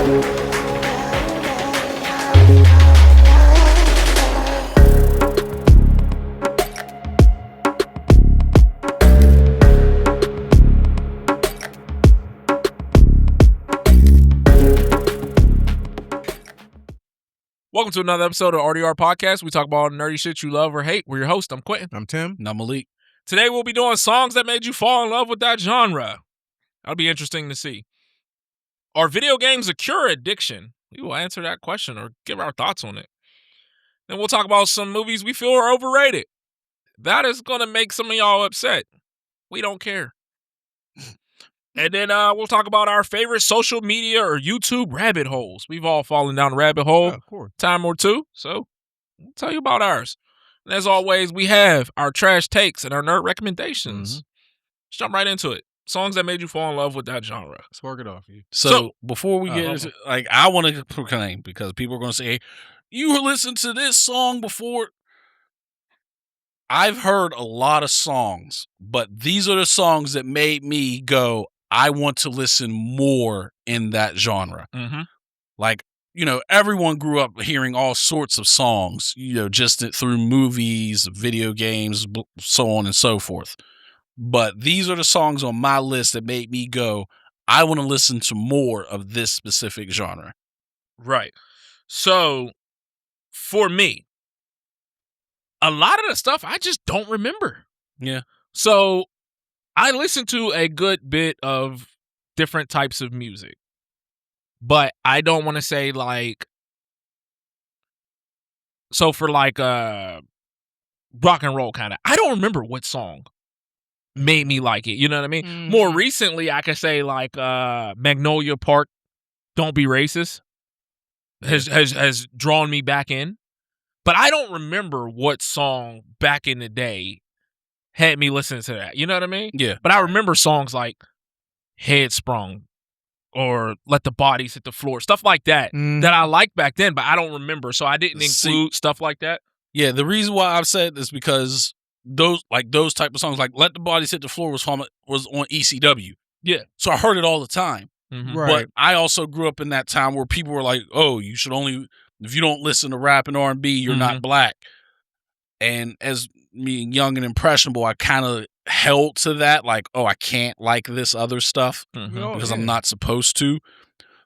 Welcome to another episode of RDR Podcast. We talk about all the nerdy shit you love or hate. We're your host. I'm Quentin. I'm Tim. And I'm Malik. Today we'll be doing songs that made you fall in love with that genre. That'll be interesting to see. Are video games a cure addiction? We will answer that question or give our thoughts on it. Then we'll talk about some movies we feel are overrated. That is going to make some of y'all upset. We don't care. And then we'll talk about our favorite social media or YouTube rabbit holes. We've all fallen down a rabbit hole time or two, so we'll tell you about ours. And as always, we have our trash takes and our nerd recommendations. Let's jump right into it. Songs that made you fall in love with that genre. Spark it off. So before we get into, I want to proclaim, because people are going to say, hey, you listened to this song before. I've heard a lot of songs, but these are the songs that made me go, I want to listen more in that genre. Mm-hmm. Like, everyone grew up hearing all sorts of songs, just through movies, video games, so on and so forth. But these are the songs on my list that made me go, I want to listen to more of this specific genre. Right. So, for me, a lot of the stuff I just don't remember. Yeah. So, I listen to a good bit of different types of music, but I don't want to say so for rock and roll kind of, I don't remember what song made me like it. You know what I mean? Mm-hmm. More recently, I could say Magnolia Park, Don't Be Racist has drawn me back in, but I don't remember what song back in the day had me listen to that. You know what I mean? Yeah. But I remember songs like Head Sprung or Let the Bodies Hit the Floor, stuff like that, that I liked back then, but I don't remember. So I didn't include stuff like that. Yeah. The reason why I've said this because those type of songs, like Let the Bodies Hit the Floor was on ECW. Yeah. So I heard it all the time. Mm-hmm. Right. But I also grew up in that time where people were like, oh, you should only, if you don't listen to rap and R&B, you're not black. And as me young and impressionable, I kind of held to that, like, oh, I can't like this other stuff because I'm not supposed to.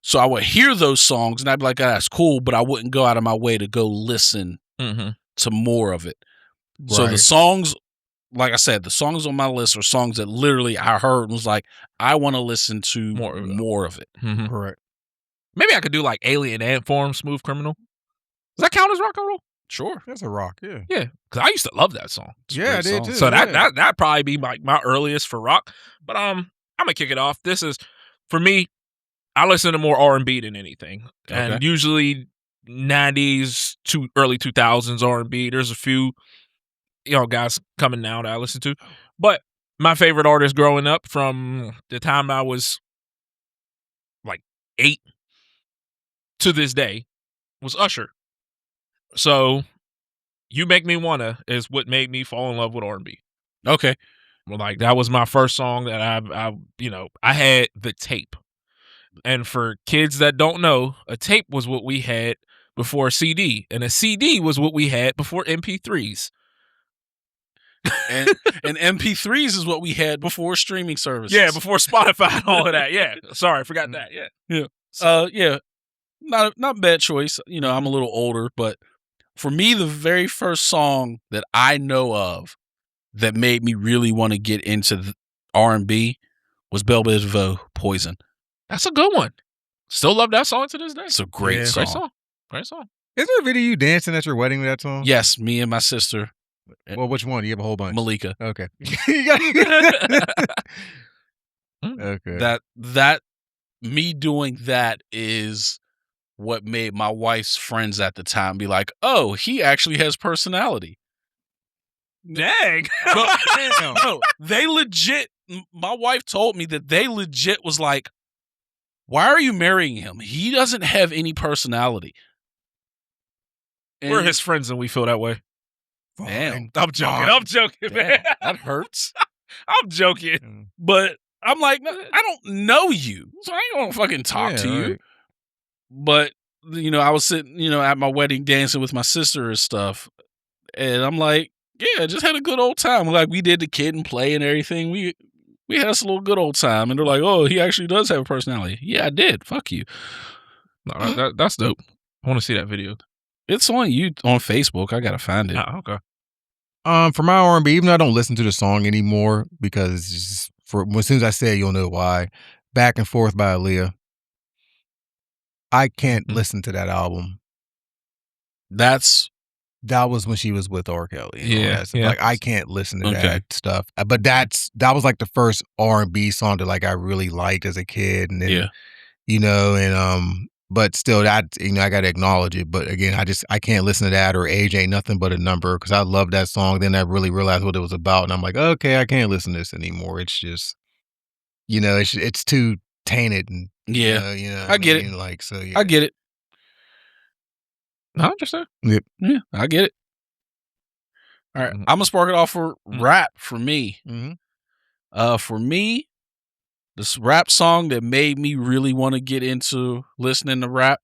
So I would hear those songs and I'd be like, oh, that's cool, but I wouldn't go out of my way to go listen to more of it. Right. So the songs, like I said, the songs on my list are songs that literally I heard and was like, I want to listen to more of it. Mm-hmm. Correct. Maybe I could do like Alien Ant Farm, Smooth Criminal. Does that count as rock and roll? Sure. That's a rock, yeah. Yeah, because I used to love that song. I did too. So that'd probably be my earliest for rock. But I'm gonna kick it off. This is, for me, I listen to more R&B than anything. Okay. And usually 90s to early 2000s R&B. There's a few guys coming now that I listen to. But my favorite artist growing up from the time I was like 8 to this day was Usher. So, You Make Me Wanna is what made me fall in love with R&B. Okay. Well, that was my first song that I had the tape. And for kids that don't know, a tape was what we had before a CD, and a CD was what we had before MP3s. and MP3s is what we had before streaming services. Yeah, before Spotify and all of that. Yeah. Sorry, I forgot that. Yeah. Yeah. So, not a bad choice. I'm a little older, but for me, the very first song that I know of that made me really want to get into R&B was Belle Biv DeVoe, Poison. That's a good one. Still love that song to this day. It's a great song. Great song. Is there a video of you dancing at your wedding with that song? Yes, me and my sister. Well, which one? You have a whole bunch. Malika. Okay. Okay. That me doing that is what made my wife's friends at the time be like, oh, he actually has personality. Dang. No, they legit, my wife told me that they legit was like, why are you marrying him? He doesn't have any personality. We're his friends and we feel that way. Damn. I'm joking, man. That hurts. I'm joking. But I'm like, I don't know you, so I ain't gonna fucking talk to you. Right. But I was sitting, at my wedding dancing with my sister and stuff, and I'm like, yeah, just had a good old time. Like we did the kid and play and everything. We had us a little good old time, and they're like, oh, he actually does have a personality. Yeah, I did. Fuck you. No, that's dope. I want to see that video. It's on Facebook. I gotta find it. Oh, okay. For my R&B, even though I don't listen to the song anymore because it's just as soon as I say it, you'll know why. Back and Forth by Aaliyah. I can't listen to that album. That was when she was with R. Kelly. Yeah. Like I can't listen to that stuff. But that was like the first R&B song that like I really liked as a kid, and then but still that I got to acknowledge it. But again, I can't listen to that or Age Ain't Nothing But a Number because I love that song. Then I really realized what it was about, and I'm like, okay, I can't listen to this anymore. It's just it's too tainted and I get it. Like so, yeah. I get it. I understand. Yep. Yeah, I get it. All right, I'm gonna spark it off for rap for me. Mm-hmm. For me, this rap song that made me really want to get into listening to rap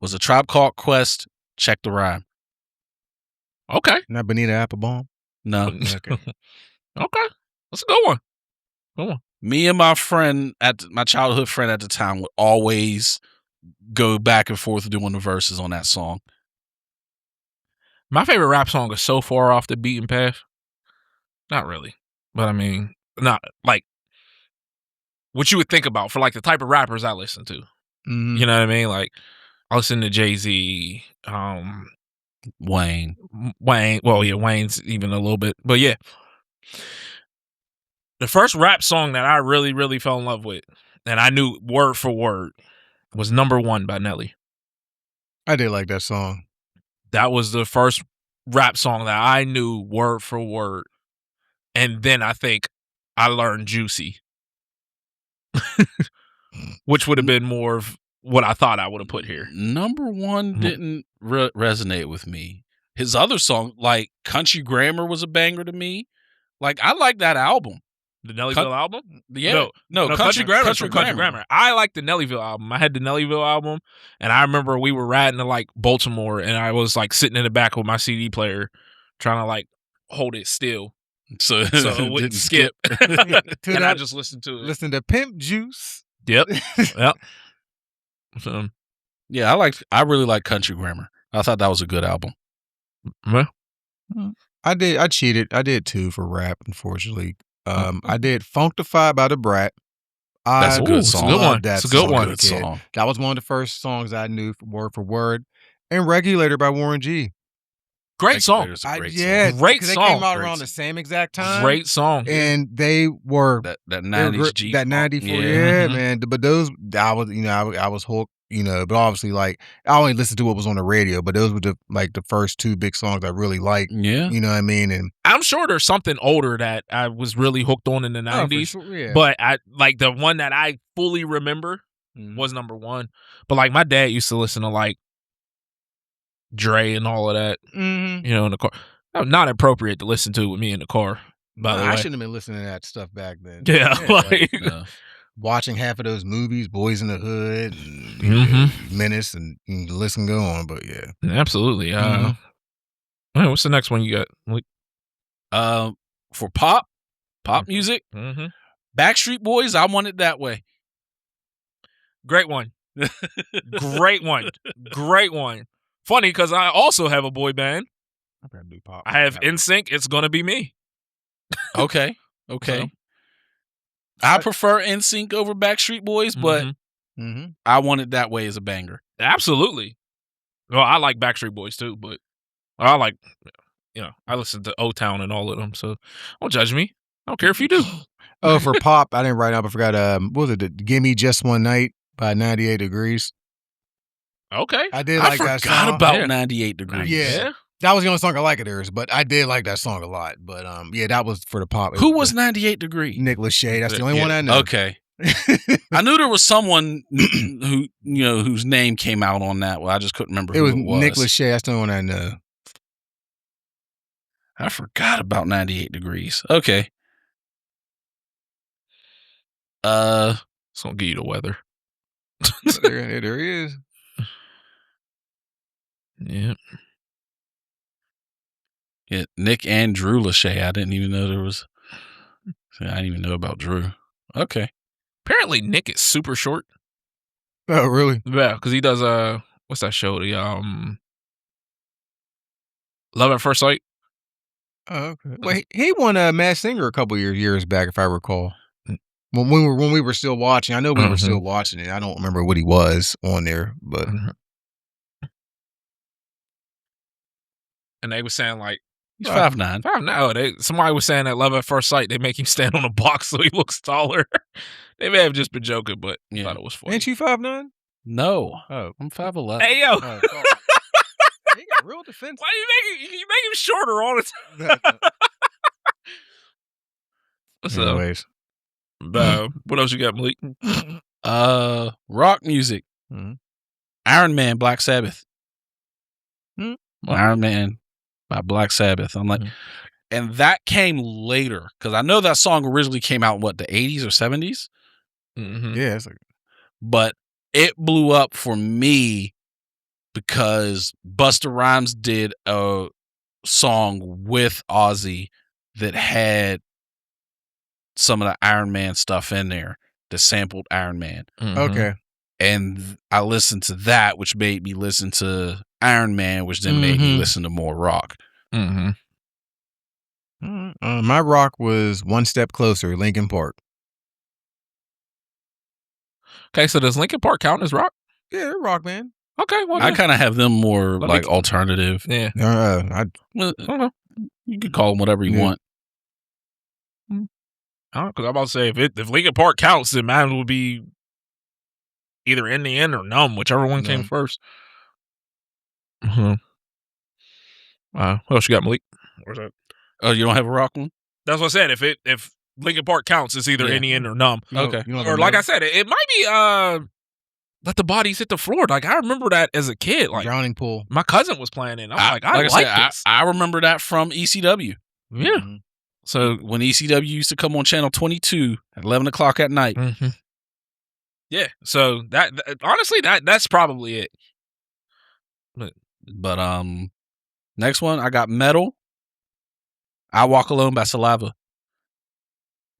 was A Tribe Called Quest. Check the Rhyme. Okay. Not Bonita Applebaum? No. Okay. Okay. That's a good one. Good one. Me and my childhood friend at the time would always go back and forth doing the verses on that song. My favorite rap song is So Far Off the Beaten Path. Not really. But I mean, not like what you would think about for like the type of rappers I listen to. Mm-hmm. You know what I mean? Like I listen to Jay-Z, Wayne. Well, yeah, Wayne's even a little bit. But yeah. The first rap song that I really, really fell in love with, and I knew word for word, was Number One by Nelly. I did like that song. That was the first rap song that I knew word for word. And then I think I learned Juicy, which would have been more of what I thought I would have put here. Number One didn't resonate with me. His other song, like Country Grammar, was a banger to me. Like, I like that album. The Nellyville album? Yeah. No, Country Grammar. I like the Nellyville album. I had the Nellyville album, and I remember we were riding to like Baltimore, and I was like sitting in the back with my CD player, trying to like hold it still, so it wouldn't skip. And I just listened to it. Listen to Pimp Juice. Yep. Yep. So, yeah, I really like Country Grammar. I thought that was a good album. Well, I cheated. I did too for rap, unfortunately. I did Funkdafied by the Brat. That's a good song. It's a good one. That's a good one. Good song. That was one of the first songs I knew word for word. And Regulator by Warren G. Great song. Yeah, great song. They came out around the same exact time. Great song. And they were that 90s G. That 94. Yeah, man. But those I was hooked. But obviously, like I only listened to what was on the radio, but those were the first two big songs I really liked. Yeah, you know what I mean. And I'm sure there's something older that I was really hooked on in the 90s. Sure, yeah. But I like the one that I fully remember was Number One. But like my dad used to listen to like Dre and all of that. Mm-hmm. In the car. Not appropriate to listen to with me in the car. By the way, I shouldn't have been listening to that stuff back then. Yeah, watching half of those movies, Boys in the Hood, and, Menace, and the list can go on. But yeah, absolutely. All right, what's the next one you got? For pop music, Backstreet Boys. I Want It That Way. Great one. Great one. Great one. Funny because I also have a boy band. I gotta do pop. I have NSYNC. It's gonna be me. Okay. So, I prefer NSYNC over Backstreet Boys, but I Want It That Way is a banger. Absolutely. Well, I like Backstreet Boys too, but I like, I listen to O-Town and all of them, so don't judge me. I don't care if you do. Oh, for pop, I didn't write up. I forgot. What was it? Gimme Just One Night by 98 Degrees. Okay. I did like that song. I forgot about 98 Degrees. Yeah. That was the only song I like of theirs, but I did like that song a lot. But that was for the pop. Who was 98 Degrees? Nick Lachey. That's the only one I know. Okay. I knew there was someone who whose name came out on that. Well, I just couldn't remember who it was. Nick Lachey. That's the only one I know. I forgot about 98 Degrees. Okay. It's gonna give you the weather. there he is. Yeah. Yeah, Nick and Drew Lachey. I didn't even know there was. I didn't even know about Drew. Okay. Apparently, Nick is super short. Oh, really? Yeah, because he does what's that show? The Love at First Sight. Oh, okay. Well, he won a Masked Singer a couple years back, if I recall. Mm. When we were still watching, I know we were Mhm. still watching it. I don't remember what he was on there, but Mhm. And they were saying like He's 5'9". somebody was saying that Love at First Sight they make him stand on a box so he looks taller. They may have just been joking, but I Yeah. thought it was funny. ain't you 5'9"? No. Oh, I'm 5'11". Hey yo, oh, he got real defensive. why you make him shorter all the time? So, Anyways, what else you got, Malik? Rock music. Mhm. Iron Man, Black Sabbath. Hmm. Iron Man by Black Sabbath. I'm like, Mhm. and that came later because I know that song originally came out in what, the 80s or 70s, Mm-hmm. Yeah, it's like but it blew up for me because Busta Rhymes did a song with Ozzy that had some of the Iron Man stuff in there that sampled Iron Man. Mm-hmm. okay. And I listened to that, which made me listen to Iron Man, which then made me Mhm. listen to more rock. Mm-hmm. My rock was One Step Closer, Linkin Park. Okay, so does Linkin Park count as rock? Yeah, they're rock band. Okay, well, I kind of have them more Let me- like alternative. yeah. Well, I don't know. you could call them whatever you Yeah. want. Because I'm about to say if Linkin Park counts, then mine would be either In the End or Numb, whichever one came Numb. first. Mm-hmm. What else you got, Malik? Where's that? Oh, you don't have a rock one? That's what I said. If Linkin Park counts, it's either Yeah. In the End or Numb. You know- Okay. you know Or the like I metal? said, it might be Let the Bodies Hit the Floor. Like I remember that as a kid. Like Drowning Pool. my cousin was playing it. And I was I like said, this. I remember that from ECW. Yeah. Mhm. So When ECW used to come on channel 22 at 11 o'clock at night. mhm. Yeah. So that honestly that's probably it. But next one, I got Metal. I Walk Alone by Saliva.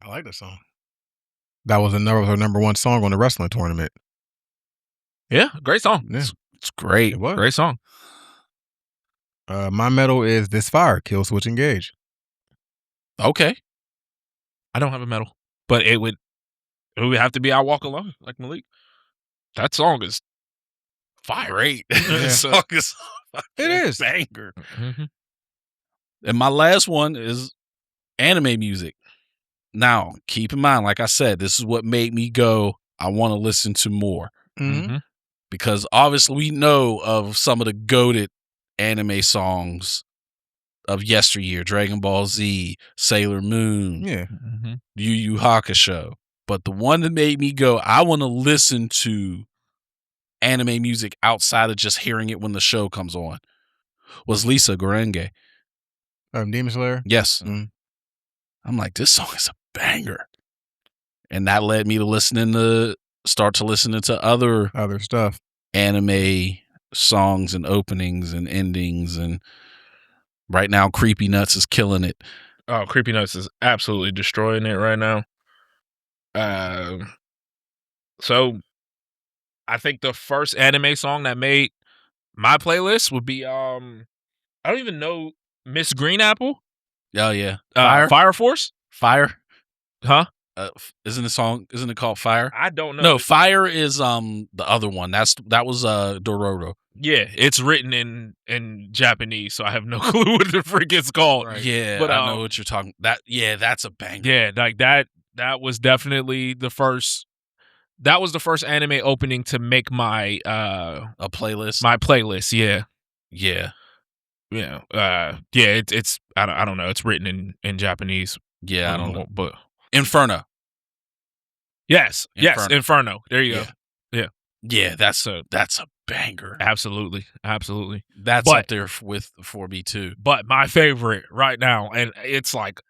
I like that song. That was her number one song on the wrestling tournament. Yeah, great song. Yeah, It's great. it was. Great song. My metal is This Fire, Kill Switch Engage. Okay. I don't have a medal, but it would have to be I Walk Alone, like Malik. That song is fire. Great. Yeah. Song is It is. banger. Mm-hmm. And my last one is anime music. Now, keep in mind, like I said, this is what made me go, I want to listen to more. Mm-hmm. Because obviously we know of some of the goated anime songs of yesteryear, Dragon Ball Z, Sailor Moon, Yeah. Mm-hmm. Yu Yu Hakusho. But the one that made me go, I want to listen to anime music outside of just hearing it when the show comes on, was Lisa Gorenge. Demon Slayer. Yes. Mm. I'm like, this song is a banger. And that led me to start to listening to other Other stuff. anime songs and openings and endings. And right now, Creepy Nuts is killing it. Oh, Creepy Nuts is absolutely destroying it right now. So I think the first anime song that made my playlist would be I don't even know Miss Green Apple. Oh, yeah. Fire Force? Fire? Huh? Isn't it called Fire? I don't know. No, Fire is the other one. That was Dororo. Yeah, it's written in Japanese, so I have no clue what the freak it's called. Right. Yeah, But, I know what you're talking. That's a banger. Yeah, like that was definitely the first. That was the first anime opening to make my A playlist. my playlist. Yeah, Yeah, It's I don't know. It's written in Japanese. yeah. I don't know. but Inferno. yes, Inferno. Inferno. There you go. Yeah, that's So a banger. absolutely. That's But- up there with 4B too. But my favorite right now, and it's like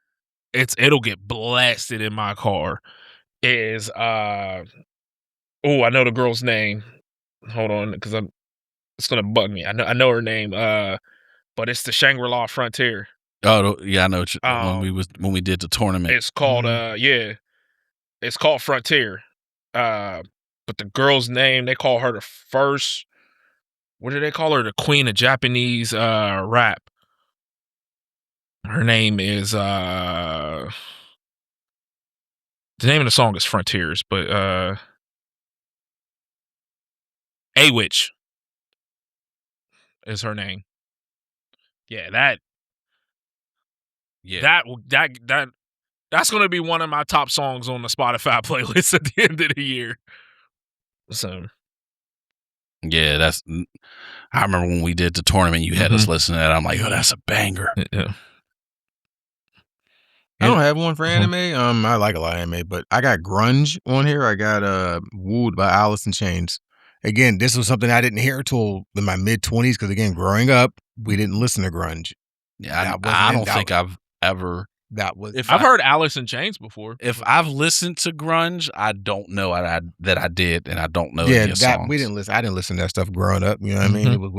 it'll get blasted in my car, is I know the girl's name. Hold on, because It's gonna bug me. I know her name. But it's the Shangri-La Frontier. Oh yeah, I know when we did the tournament. It's called it's called Frontier. But the girl's name, they call her the first. What do they call her? The queen of Japanese rap. Her name is the name of the song is Frontiers, but A Witch is her name. Yeah, that's gonna be one of my top songs on the Spotify playlist at the end of the year. So yeah, I remember when we did the tournament, you had us listen to that. I'm like, oh, that's a banger. Yeah. I don't have one for anime. I like a lot of anime, but I got grunge on here. I got Wooed by Alice in Chains. Again, this was something I didn't hear till in my mid-20s because again, growing up, we didn't listen to grunge. Yeah, I don't think I've ever. I've heard Alice in Chains before. If I've listened to grunge, I don't know that I did, and I don't know any songs. We didn't listen. I didn't listen to that stuff growing up. You know what I mean? It was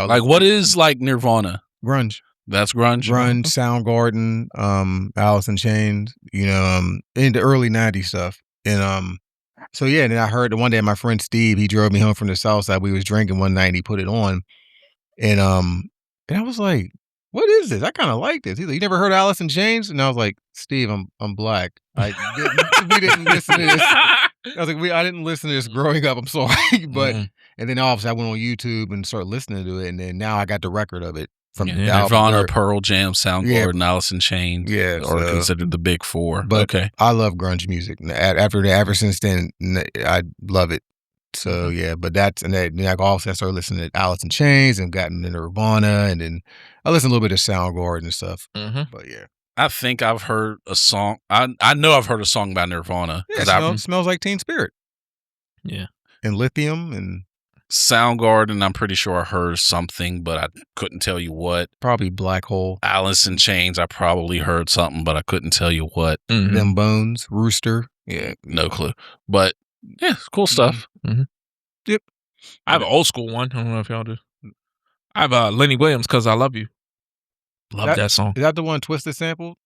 like what is like Nirvana? Grunge. That's grunge. Grunge, Soundgarden, Alice in Chains. You know, in the early '90s stuff, and so yeah. And then I heard one day my friend Steve, he drove me home from the South Side. We was drinking one night. And he put it on, and I was like, "What is this? I kind of like this." He's like, "You never heard Alice in Chains?" And I was like, "Steve, I'm black. We didn't listen to this." I was like, I didn't listen to this growing up. I'm sorry, but and then obviously I went on YouTube and started listening to it, and then now I got the record of it from Nirvana, Pearl Jam, Soundgarden, Alice in Chains. Yeah, or considered the big four. But okay, I love grunge music. Ever since then, I love it. So yeah, but I also started listening to Alice in Chains and gotten into Nirvana, and then I listened a little bit of Soundgarden and stuff. But yeah, I think I've heard a song. I know I've heard a song by Nirvana. Yeah, smells like Teen Spirit. Yeah, and Lithium and Soundgarden. I'm pretty sure I heard something, but I couldn't tell you what. Probably Black Hole. Alice in Chains. I probably heard something, but I couldn't tell you what. Them Bones, Rooster. Yeah, no clue. But yeah, cool stuff. Yep. I have an old school one. I don't know if y'all do. I have Lenny Williams, "Cause I Love You." Love that song. Is that the one Twista sampled?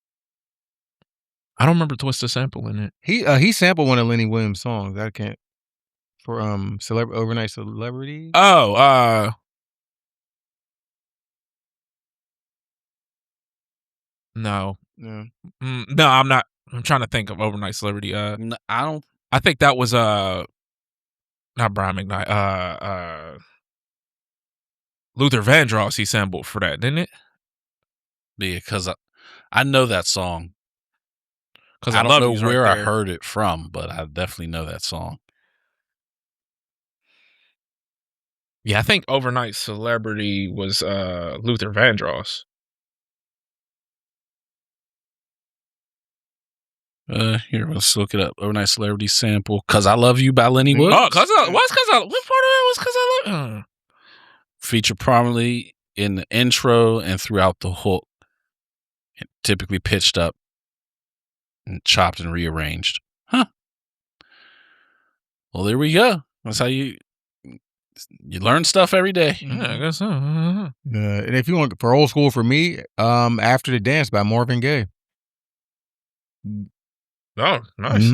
I don't remember Twista sampling it. He sampled one of Lenny Williams' songs. I can't for Overnight Celebrity. Oh, no. No. No, I'm not. I'm trying to think of Overnight Celebrity. No, I don't. I think that was not Brian McKnight. Luther Vandross. He sampled for that, didn't it? Yeah, because I know that song. Because I don't know where I heard it from, but I definitely know that song. Yeah, I think Overnight Celebrity was Luther Vandross. Here, let's look it up. Overnight Celebrity sample, "Cause I Love You" by Lenny Williams. Oh, what part of it was "Cause I Love You"? Featured prominently in the intro and throughout the hook. Typically pitched up and chopped and rearranged. Huh. Well, there we go. That's how you learn stuff every day. Yeah, I guess so. And if you want for old school for me, "After the Dance" by Marvin Gaye. Oh, nice.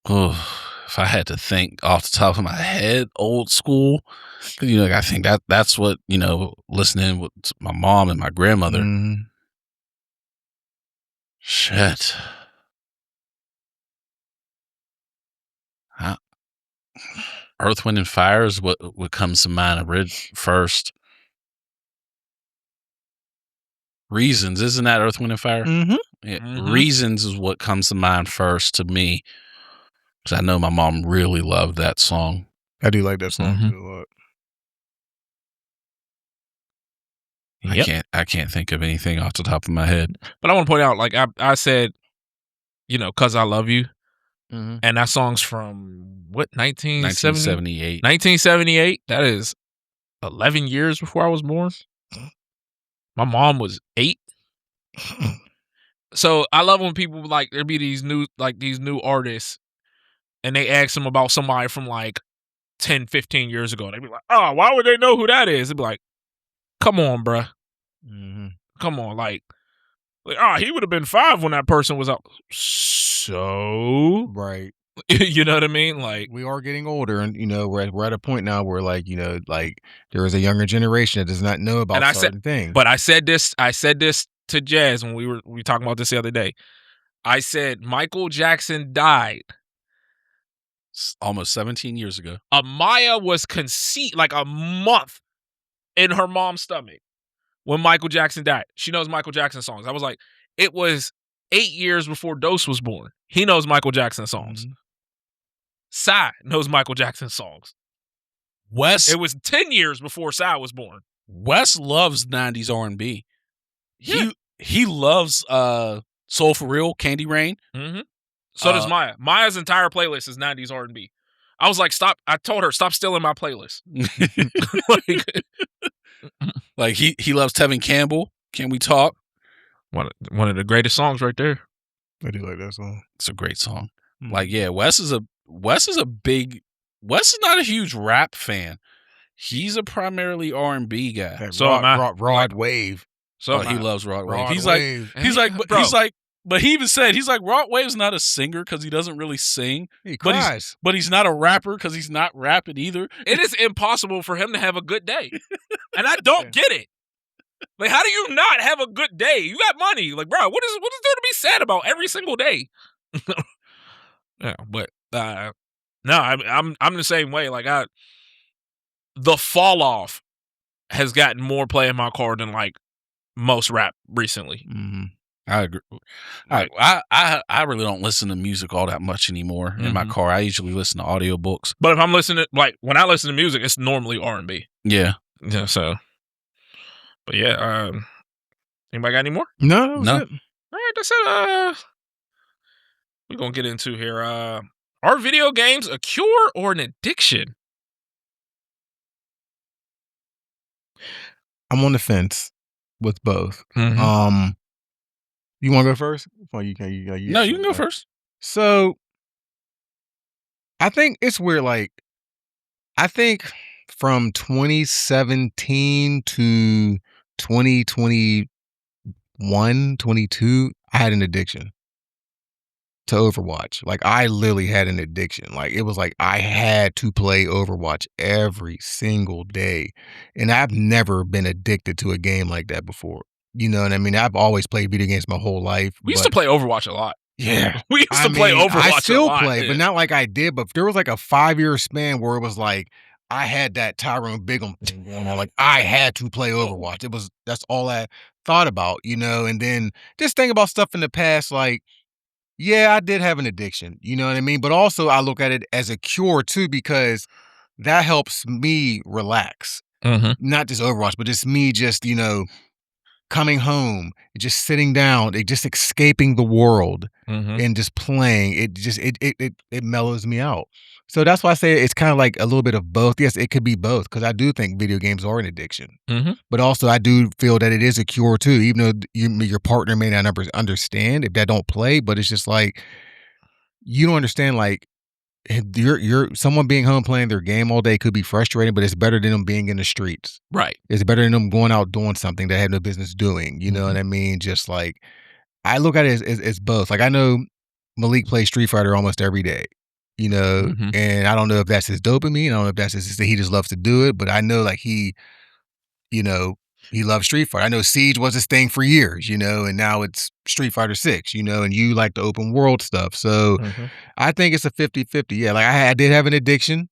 Oh, if I had to think off the top of my head, old school, because I think that's what listening with my mom and my grandmother. Shit. Earth, Wind, and Fire is what comes to mind first. Reasons, isn't that Earth, Wind, and Fire? Yeah, Reasons is what comes to mind first to me, because I know my mom really loved that song. I do like that song too a lot. Yep. I can't think of anything off the top of my head. But I want to point out, like I said, "Cause I Love You," and that song's from what 1978. 1978. That is 11 years before I was born. My mom was 8. So I love when people there be these new artists, and they ask them about somebody from 10, 15 years ago. They'd be like, oh, why would they know who that is? It'd be like, come on, bruh. Mm-hmm. Come on. Like, he would have been 5 when that person was out. So? Right. You know what I mean? Like, we are getting older, and we're at a point now where there is a younger generation that does not know about certain things. But I said this to Jazz when we were talking about this the other day. I said Michael Jackson died almost 17 years ago. Amaya was conceived like a month in her mom's stomach when Michael Jackson died. She knows Michael Jackson songs. I was like, it was 8 years before Dose was born. He knows Michael Jackson songs. Mm-hmm. Psy knows Michael Jackson songs. It was 10 years before Psy was born. Wes loves 90s R&B. Yeah. He loves Soul For Real, Candy Rain. Mm-hmm. So does Maya. Maya's entire playlist is 90s R&B. I was like, stop. I told her, stop stealing my playlist. Like he loves Tevin Campbell. Can We Talk? One of the greatest songs right there. I do like that song. It's a great song. Mm-hmm. Like, yeah, Wes is not a huge rap fan. He's a primarily R&B guy. That So am I. Rod Wave. So he loves Rod Wave. Bro. But he even said, he's like, Rod Wave's not a singer because he doesn't really sing. He cries. But he's not a rapper because he's not rapping either. It is impossible for him to have a good day. And I don't get it. Like, how do you not have a good day? You got money. Like, bro, what is there to be sad about every single day? Yeah, but no, I'm the same way. Like, the fall off has gotten more play in my car than like most rap recently. Mm-hmm. I agree. Like, I really don't listen to music all that much anymore in my car. I usually listen to audiobooks. But if I'm listening, like when I listen to music, it's normally R&B. Yeah. Yeah. So, but yeah. Anybody got any more? No. No. All right, that's it. We're gonna get into here. Are video games a cure or an addiction? I'm on the fence with both. Mm-hmm. You want to go first? No, you can go first. So, I think it's weird. Like, I think from 2017 to 2021, 22, I had an addiction to Overwatch. Like, I literally had an addiction. Like, it was like I had to play Overwatch every single day. And I've never been addicted to a game like that before. You know what I mean? I've always played video games my whole life. We used to play Overwatch a lot. Yeah. We used to play Overwatch a lot. I still play, but not like I did. But there was like a 5-year span where it was like I had that Tyrone Bigham thing going on. Like, I had to play Overwatch. That's all I thought about, and then just think about stuff in the past, like, yeah, I did have an addiction, you know what I mean? But also I look at it as a cure too, because that helps me relax. Mm-hmm. Not just Overwatch, but just me coming home, just sitting down, just escaping the world and just playing. It mellows me out. So that's why I say it's kind of like a little bit of both. Yes, it could be both, because I do think video games are an addiction. Mm-hmm. But also I do feel that it is a cure too, even though your partner may not understand if they don't play. But it's just like, you don't understand, like, you're someone being home playing their game all day could be frustrating, but it's better than them being in the streets. Right. It's better than them going out doing something they have no business doing. You know what I mean? Just like, I look at it as both. Like, I know Malik plays Street Fighter almost every day, and I don't know if that's his dopamine. I don't know if that's just he just loves to do it, but I know, like, he loves Street Fighter. I know Siege was his thing for years, and now it's Street Fighter 6, and you like the open world stuff. So I think it's a 50-50. Yeah, like I did have an addiction.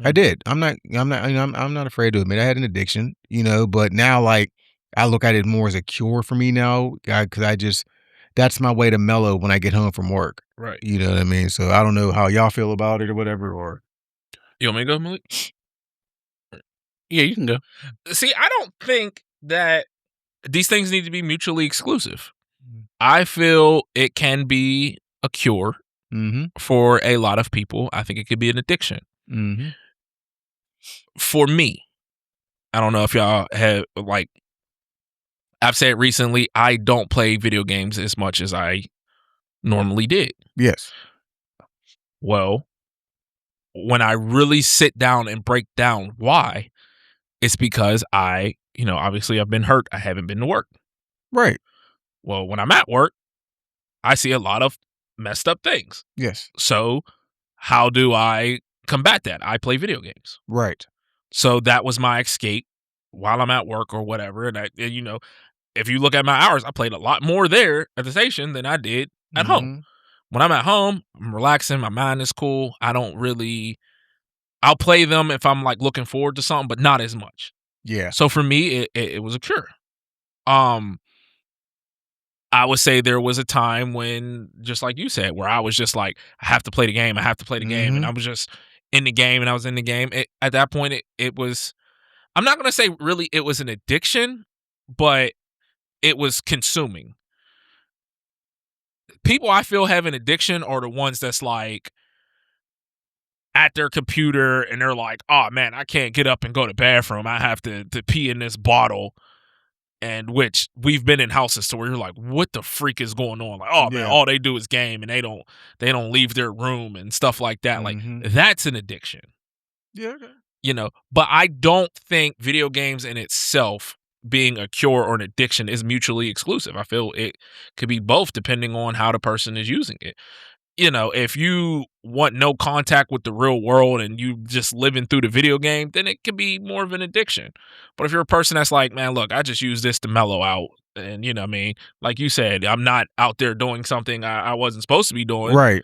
I did. I'm not afraid to admit I had an addiction, but now, like, I look at it more as a cure for me now, because that's my way to mellow when I get home from work. Right. You know what I mean? So I don't know how y'all feel about it or whatever, or. You want me to go, Malik? Yeah, you can go. See, I don't think that these things need to be mutually exclusive. I feel it can be a cure for a lot of people. I think it could be an addiction. Mm-hmm. For me, I don't know if y'all have, like, I've said recently, I don't play video games as much as I normally did. Yes. Well, when I really sit down and break down why, it's because obviously I've been hurt. I haven't been to work. Right. Well, when I'm at work, I see a lot of messed up things. Yes. So how do I combat that? I play video games. Right. So that was my escape while I'm at work or whatever. And if you look at my hours, I played a lot more there at the station than I did at home. When I'm at home, I'm relaxing. My mind is cool. I'll play them if I'm like looking forward to something, but not as much. Yeah. So for me, it was a cure. I would say there was a time when, just like you said, where I was just like, I have to play the game. I have to play the game. And I was just in the game and I was in the game. At that point, it was, I'm not going to say really it was an addiction, but it was consuming. People I feel have an addiction are the ones that's like at their computer and they're like, oh man, I can't get up and go to the bathroom. I have to pee in this bottle. And which we've been in houses to where you're like, what the freak is going on? Like, oh man, all they do is game and they don't leave their room and stuff like that. Like that's an addiction. Yeah. Okay. But I don't think video games in itself being a cure or an addiction is mutually exclusive. I feel it could be both depending on how the person is using it. If you want no contact with the real world and you just living through the video game, then it could be more of an addiction. But if you're a person that's like, man, look, I just use this to mellow out. And, like you said, I'm not out there doing something I wasn't supposed to be doing. Right.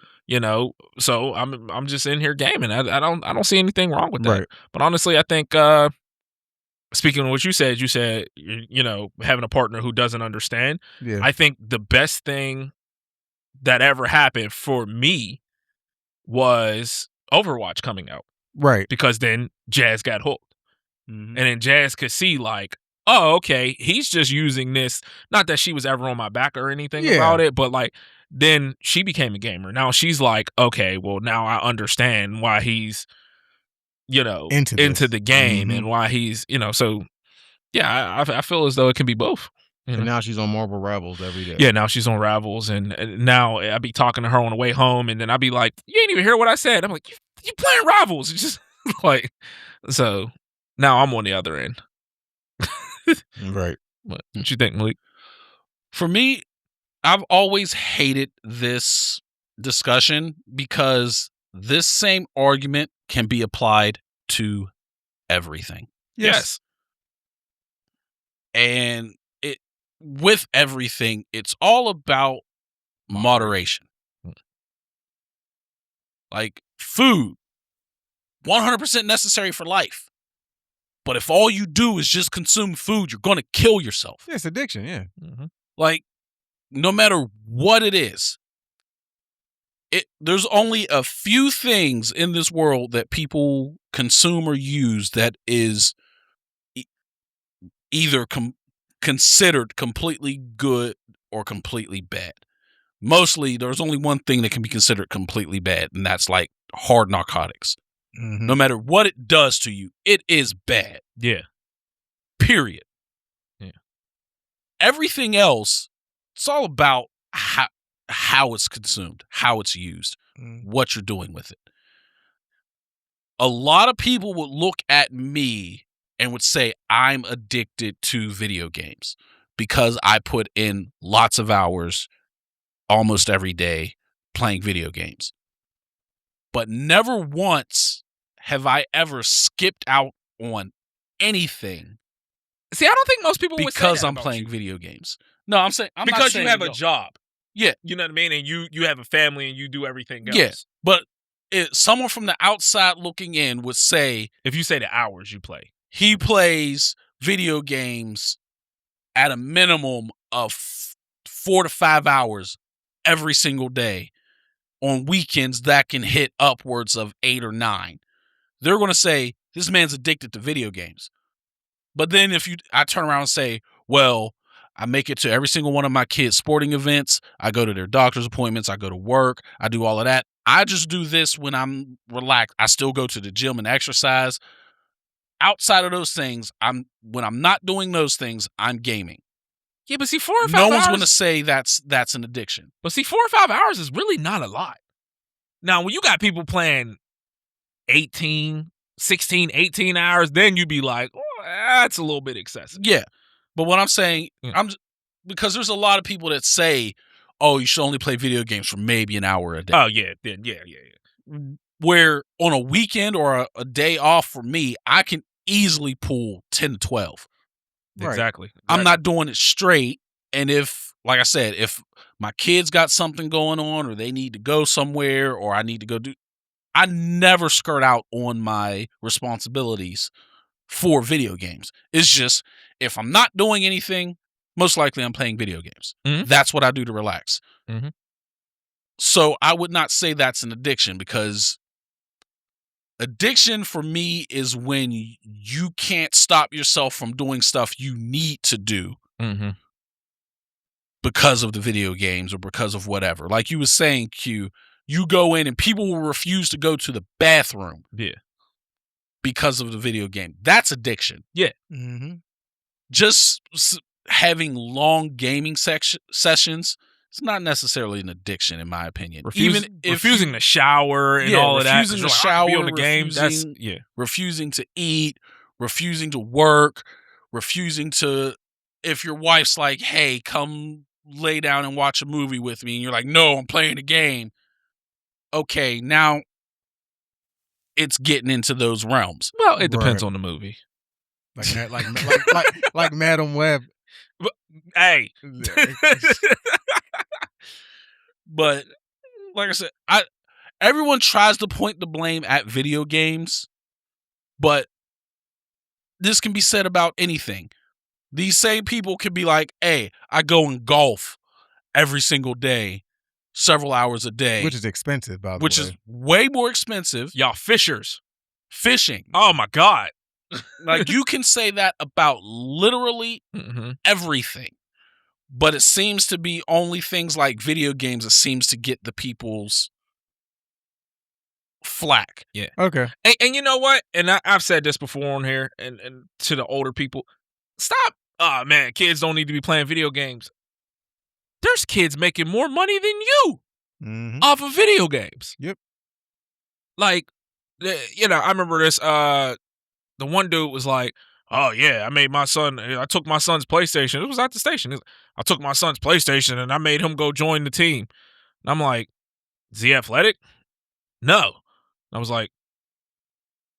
So I'm just in here gaming. I don't see anything wrong with that. Right. But honestly, I think, speaking of what you said, having a partner who doesn't understand. Yeah. I think the best thing that ever happened for me was Overwatch coming out. Right. Because then Jazz got hooked. And then Jazz could see like, oh, okay, he's just using this. Not that she was ever on my back or anything about it, but like then she became a gamer. Now she's like, okay, well now I understand why he's, into the game and why he's, so yeah, I feel as though it can be both. And now she's on Marvel Rivals every day. Yeah, now she's on Rivals, and now I be talking to her on the way home, and then I be like, "You ain't even hear what I said." I'm like, "You playing Rivals?" It's just like, so now I'm on the other end. Right. What you think, Malik? For me, I've always hated this discussion because this same argument can be applied to everything. Yes. And with everything, it's all about moderation. Like food, 100% necessary for life. But if all you do is just consume food, you're going to kill yourself. Yeah, it's addiction, yeah. Like, no matter what it is, there's only a few things in this world that people consume or use that is either considered completely good or completely bad. Mostly, there's only one thing that can be considered completely bad, and that's like hard narcotics. No matter what it does to you, it is bad. Yeah. Period. Yeah. Everything else, it's all about how it's consumed, how it's used, what you're doing with it. A lot of people would look at me and would say I'm addicted to video games because I put in lots of hours almost every day playing video games. But never once have I ever skipped out on anything. See, I don't think most people would say because that I'm about playing you. video games. No, I'm saying I'm not because saying you have a no. job. Yeah, You know what I mean? And you have a family and you do everything else. yeah. But someone from the outside looking in would say If you say the hours you play. he plays video games at a minimum of 4 to 5 hours every single day. On weekends, that can hit upwards of 8 or 9. They're going to say, this man's addicted to video games. But then I turn around and say, well, I make it to every single one of my kids' sporting events. I go to their doctor's appointments. I go to work. I do all of that. I just do this when I'm relaxed. I still go to the gym and exercise. Outside of those things, when I'm not doing those things, I'm gaming. Yeah, but see, 4 or 5 hours. No one's going to say that's an addiction. But see, 4 or 5 hours is really not a lot. Now, when you got people playing 16, 18 hours, then you'd be like, oh, that's a little bit excessive. Yeah. But what I'm saying, Yeah. because there's a lot of people that say, oh, you should only play video games for maybe an hour a day. Oh, yeah. Then yeah. Where on a weekend or a day off for me, I can easily pull 10 to 12. Right. Exactly. I'm not doing it straight. And if, like I said, if my kids got something going on or they need to go somewhere or I need to go I never skirt out on my responsibilities for video games. It's just, if I'm not doing anything, most likely I'm playing video games. Mhm. That's what I do to relax. Mhm. So I would not say that's an addiction, because addiction for me is when you can't stop yourself from doing stuff you need to do Mhm. because of the video games or because of whatever. Like you were saying, Q, you go in and people will refuse to go to the bathroom Yeah. because of the video game. That's addiction. Yeah. Mm-hmm. Just having long gaming sessions, it's not necessarily an addiction, in my opinion. Even refusing to shower and all of that. Refusing to shower, on the game. That's refusing to eat, refusing to work, refusing to. If your wife's like, "Hey, come lay down and watch a movie with me," and you're like, "No, I'm playing a game." Okay, now it's getting into those realms. Well, it depends on the movie. Like Madam Web. But, hey. But like I said, everyone tries to point the blame at video games, but this can be said about anything. These same people can be like, "Hey, I go and golf every single day, several hours a day," which is expensive, by the way. Which is way more expensive. Y'all fishers. Fishing. Oh my God. Like, you can say that about literally everything. But it seems to be only things like video games that seems to get the people's flack. Yeah. Okay. And you know what? And I've said this before on here, and to the older people, stop. Oh man, kids don't need to be playing video games. There's kids making more money than you off of video games. Yep. Like, I remember this. The one dude was like, "Oh yeah, I took my son's PlayStation. It was at the station. I took my son's PlayStation and I made him go join the team." And I'm like, "Is he athletic?" No. I was like,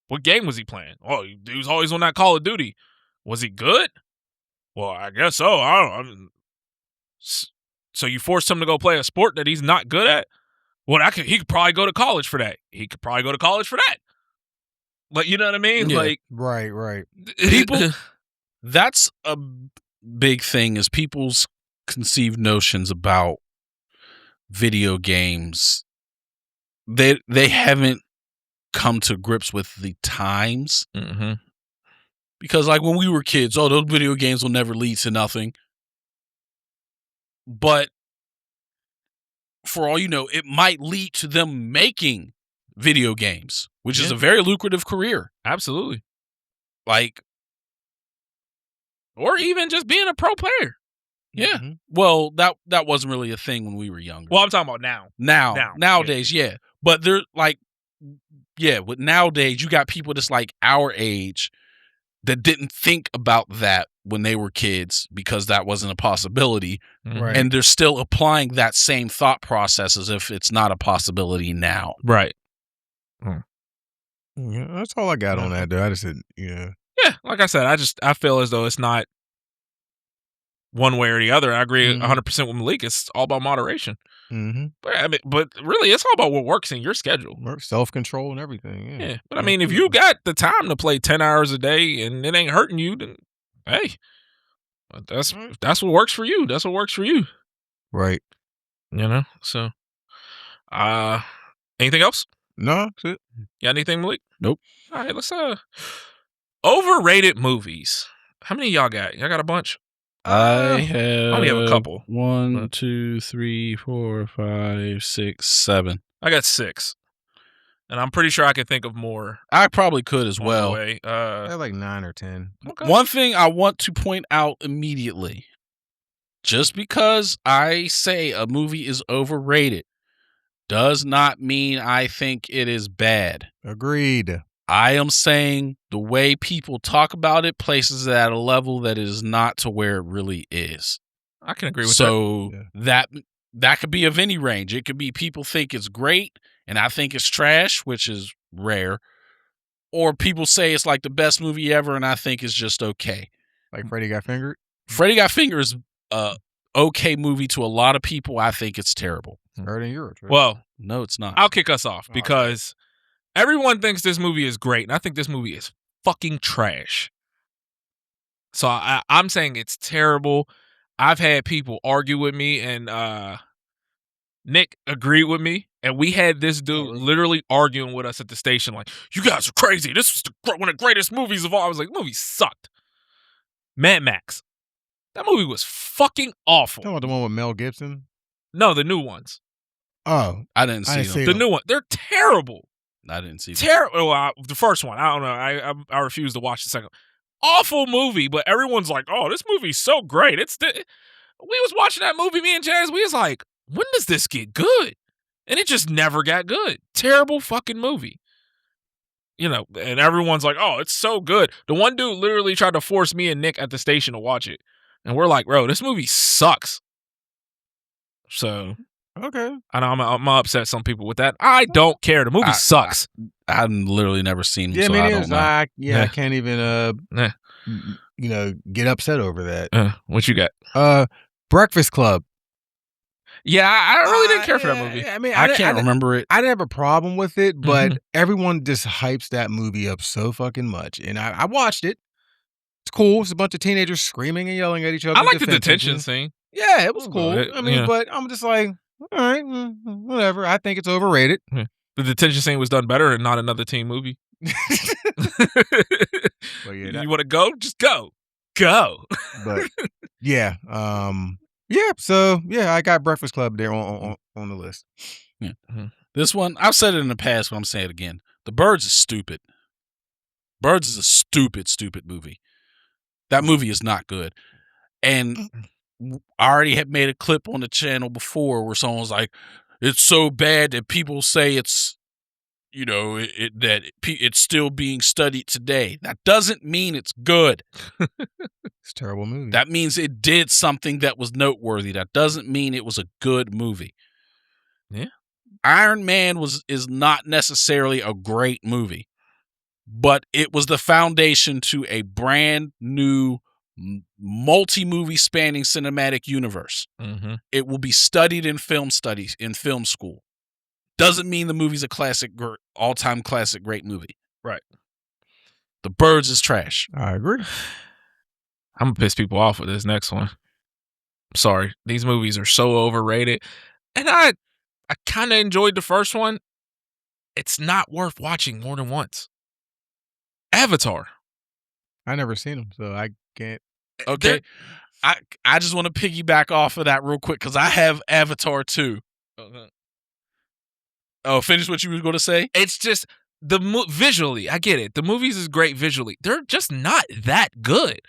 "What game was he playing?" "Oh, he was always on that Call of Duty." "Was he good?" "Well, I guess so. So you forced him to go play a sport that he's not good at?" "Well, he could probably go to college for that." "He could probably go to college for that." Like, you know what I mean? Yeah. Like, right. People, that's a big thing, is people's conceived notions about video games. They haven't come to grips with the times. Because like when we were kids, those video games will never lead to nothing. But for all you know, it might lead to them making video games, which is a very lucrative career. Absolutely. Like, or even just being a pro player. Yeah. Well, that wasn't really a thing when we were younger. Well, I'm talking about now. Nowadays, yeah. But they're like, with nowadays, you got people that's like our age that didn't think about that when they were kids because that wasn't a possibility. Right. And they're still applying that same thought process as if it's not a possibility now. Right. Yeah, that's all I got on that, though. I just said, yeah. Yeah, like I said, I feel as though it's not one way or the other. I agree 100% with Malik. It's all about moderation. But really, it's all about what works in your schedule. Self-control and everything. Yeah. But I mean, if you got the time to play 10 hours a day and it ain't hurting you, then hey, that's what works for you. That's what works for you. Right. So, anything else? No, that's it. Got anything, Malik? Nope. All right, let's overrated movies. How many of y'all got? Y'all got a bunch? I only have a couple. 1, 2, 3, 4, 5, 6, 7. I got 6. And I'm pretty sure I could think of more. I probably could as well. I have like 9 or 10. Okay. One thing I want to point out immediately, just because I say a movie is overrated does not mean I think it is bad. Agreed. I am saying the way people talk about it places it at a level that it is not to where it really is. I can agree with So that. that could be of any range. It could be people think it's great and I think it's trash, which is rare. Or people say it's like the best movie ever and I think it's just okay. Like Freddy Got Fingered? Freddy Got Fingered is a okay movie to a lot of people. I think it's terrible. Harder than yours, right? Well, no, it's not. I'll kick us off because everyone thinks this movie is great, and I think this movie is fucking trash. So I'm saying it's terrible. I've had people argue with me, and Nick agreed with me, and we had this dude literally arguing with us at the station, like, "You guys are crazy. This was one of the greatest movies of all." I was like, "The movie sucked." Mad Max. That movie was fucking awful. Talking about the one with Mel Gibson? No, the new ones. Oh, I didn't see them. The new one. They're terrible. I didn't see them. Terrible. Well, the first one. I don't know. I refuse to watch the second. Awful movie, but everyone's like, "Oh, this movie's so great." We was watching that movie, me and Jazz. We was like, "When does this get good?" And it just never got good. Terrible fucking movie. You know, and everyone's like, "Oh, it's so good." The one dude literally tried to force me and Nick at the station to watch it, and we're like, "Bro, this movie sucks." So, okay. I know I'm upset some people with that. I don't care. The movie sucks. I've literally never seen them, Yeah, so I don't know. I can't even get upset over that. What you got? Breakfast Club. Yeah, I really didn't care for that movie. I mean, I can't remember it. I didn't have a problem with it, but everyone just hypes that movie up so fucking much. And I watched it. It's cool. It's a bunch of teenagers screaming and yelling at each other. I like the detention scene. Yeah, it was cool. I mean, yeah. but I'm just like, all right, whatever. I think it's overrated. The detention scene was done better and not another teen movie. But yeah, you want to go? Just go. Go. But yeah, so yeah, I got Breakfast Club there on the list. Yeah. This one, I've said it in the past, but I'm saying it again. The Birds is stupid. Birds is a stupid movie. That movie is not good. And I already had made a clip on the channel before where someone was like, "It's so bad that people say it's, that it's still being studied today." That doesn't mean it's good. It's a terrible movie. That means it did something that was noteworthy. That doesn't mean it was a good movie. Yeah. Iron Man is not necessarily a great movie, but it was the foundation to a brand new multi-movie spanning cinematic universe. Mm-hmm. It will be studied in film studies in film school. Doesn't mean the movie's a classic, all-time classic, great movie. Right. The Birds is trash. I agree. I'm gonna piss people off with this next one. Sorry, these movies are so overrated, and I kind of enjoyed the first one. It's not worth watching more than once. Avatar. I never seen them, so I can't. Okay, I just want to piggyback off of that real quick because I have Avatar 2. Oh, finish what you were going to say? It's just visually, I get it. The movies is great visually. They're just not that good.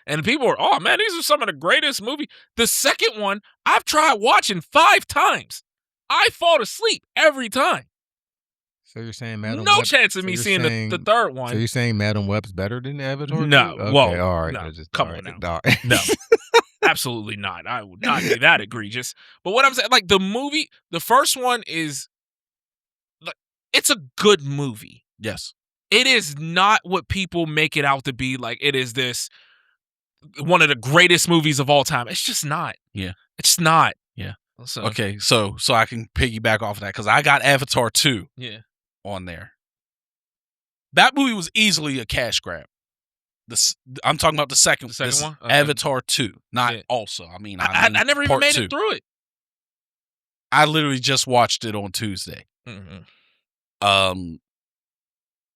And people are, "Oh man, these are some of the greatest movies." The second one, I've tried watching 5 times. I fall asleep every time. So you're saying Madam No Web, chance of me seeing the third one. So you're saying Madam Web's better than Avatar? No. Okay, Whoa. all right. No. Come on now. All right. No. Absolutely not. I would not be that egregious. But what I'm saying, like the movie, the first one is, it's a good movie. Yes. It is not what people make it out to be. Like, it is this one of the greatest movies of all time. It's just not. Yeah. It's not. Yeah. So, okay, so I can piggyback off of that because I got Avatar 2 on there. That movie was easily a cash grab. I'm talking about the second one? Okay. Avatar 2, not also. I mean I never even made it through it. I literally just watched it on Tuesday. Mm-hmm.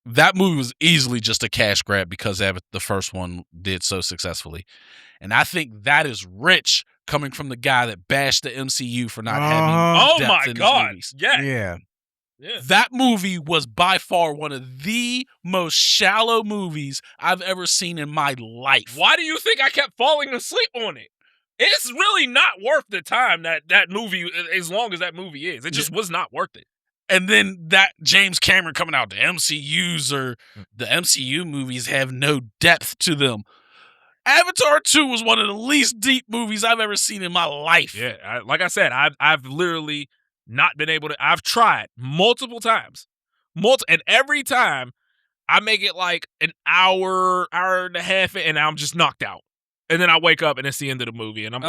That movie was easily just a cash grab because the first one did so successfully. And I think that is rich coming from the guy that bashed the MCU for not having depth in his movies. Yeah. That movie was by far one of the most shallow movies I've ever seen in my life. Why do you think I kept falling asleep on it? It's really not worth the time that movie, as long as that movie is. It just was not worth it. And then that James Cameron coming out, the MCU movies have no depth to them. Avatar 2 was one of the least deep movies I've ever seen in my life. Yeah, like I said, I've literally not been able to. I've tried multiple times, and every time I make it like an hour and a half, and I'm just knocked out. And then I wake up and it's the end of the movie, and I'm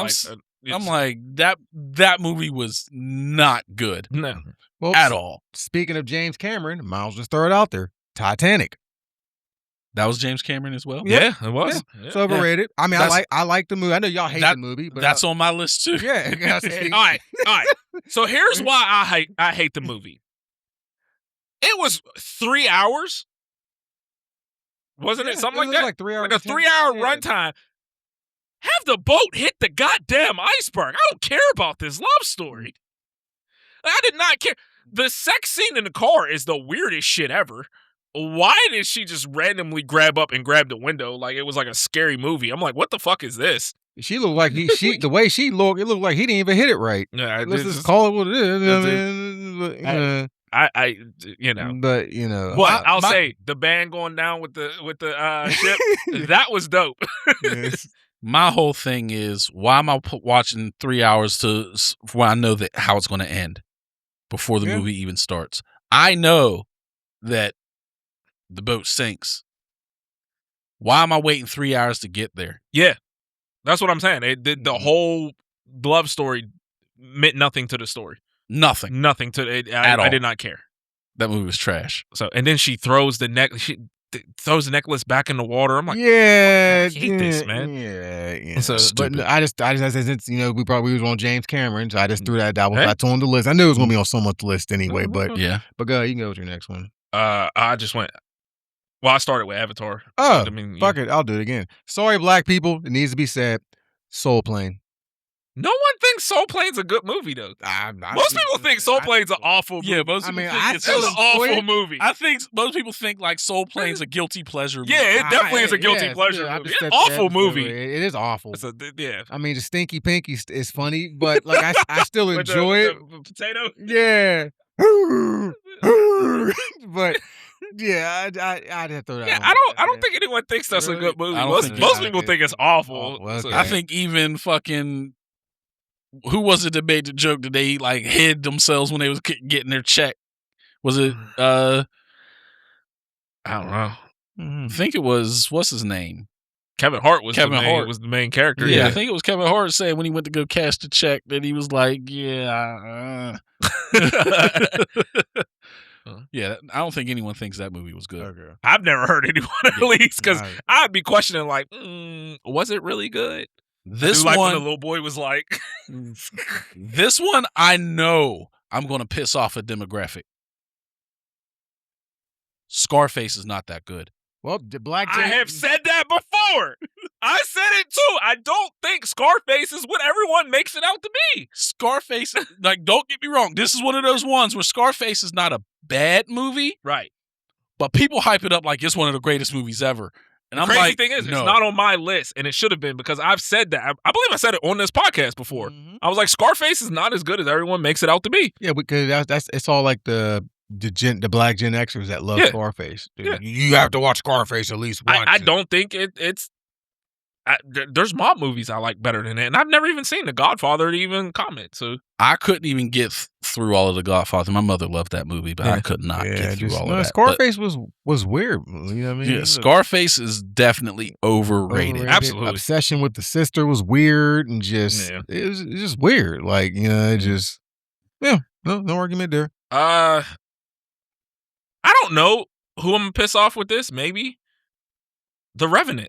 like, that movie was not good. No, Well, at all. Speaking of James Cameron, Miles just throw it out there. Titanic. That was James Cameron as well. Yeah, it was. Yeah. It's overrated. I mean, I like the movie. I know y'all hate the movie, but that's on my list too. Yeah. All right. So here's why I hate the movie. It was 3 hours. Wasn't it something like that? Like 3 hours. Like a 3-hour runtime. Have the boat hit the goddamn iceberg. I don't care about this love story. I did not care. The sex scene in the car is the weirdest shit ever. Why did she just randomly grab up and grab the window like it was like a scary movie? I'm like, what the fuck is this? She looked like the way she looked, it looked like he didn't even hit it right. Yeah, Let's just call it what it is. But you know, what I'll say, the band going down with the ship, that was dope. Yes. My whole thing is, why am I watching 3 hours when I know that how it's going to end before the movie even starts? I know that the boat sinks. Why am I waiting 3 hours to get there? Yeah, that's what I'm saying. The whole love story meant nothing to the story. Nothing to it. At all. I did not care. That movie was trash. So, and then she throws the necklace back in the water. I'm like, yeah, I hate this, man. Yeah. So, but I just since we was on James Cameron, so I just threw that. That's on the list. I knew it was gonna be on someone's list anyway. But yeah. But go, you can go with your next one. I just went. Well, I started with Avatar. Oh, fuck it, I'll do it again. Sorry, black people. It needs to be said. Soul Plane. No one thinks Soul Plane's a good movie, though. Most people think Soul Plane's an awful movie. Yeah, most people think it's an awful movie. I think most people think like Soul Plane's a guilty pleasure movie. Yeah, it definitely is a guilty pleasure movie. It's an awful movie. It is awful. Yeah. I mean, the Stinky Pinky is funny, but like I still enjoy it. The potato? Yeah. But yeah, I'd have to throw that. Yeah, one. I don't think anyone thinks that's a good movie. Most people think it's awful. Well, okay. I think even fucking who was it that made the joke that they like hid themselves when they was getting their check? Was it I don't know. I think it was, what's his name? Kevin Hart was the main character. Yeah, I think it was Kevin Hart saying when he went to go cash the check that he was like, yeah. Yeah, I don't think anyone thinks that movie was good. Okay. I've never heard anyone at least, because I'd be questioning like, was it really good? This like one, when the little boy was like, this one, I know I'm going to piss off a demographic. Scarface is not that good. Well, I have said that before. I said it too. I don't think Scarface is what everyone makes it out to be. Scarface, like, don't get me wrong. This is one of those ones where Scarface is not a bad movie. Right. But people hype it up like it's one of the greatest movies ever. And I'm crazy like, thing is, no. It's not on my list, and it should have been, because I've said that. I believe I said it on this podcast before. Mm-hmm. I was like, Scarface is not as good as everyone makes it out to be. Yeah, because that's it's all like the black Gen Xers that love Scarface. Yeah. You have to watch Scarface at least once. I don't think it's. There's mob movies I like better than it, and I've never even seen The Godfather to even comment. So I couldn't even get through all of The Godfather. My mother loved that movie, but I could not get through all of that. Scarface was weird. You know what I mean? Yeah, Scarface is definitely overrated. Absolutely. Obsession with the sister was weird, and just it was just weird. Like, you know, it just no argument there. I don't know who I'm gonna piss off with this. Maybe The Revenant.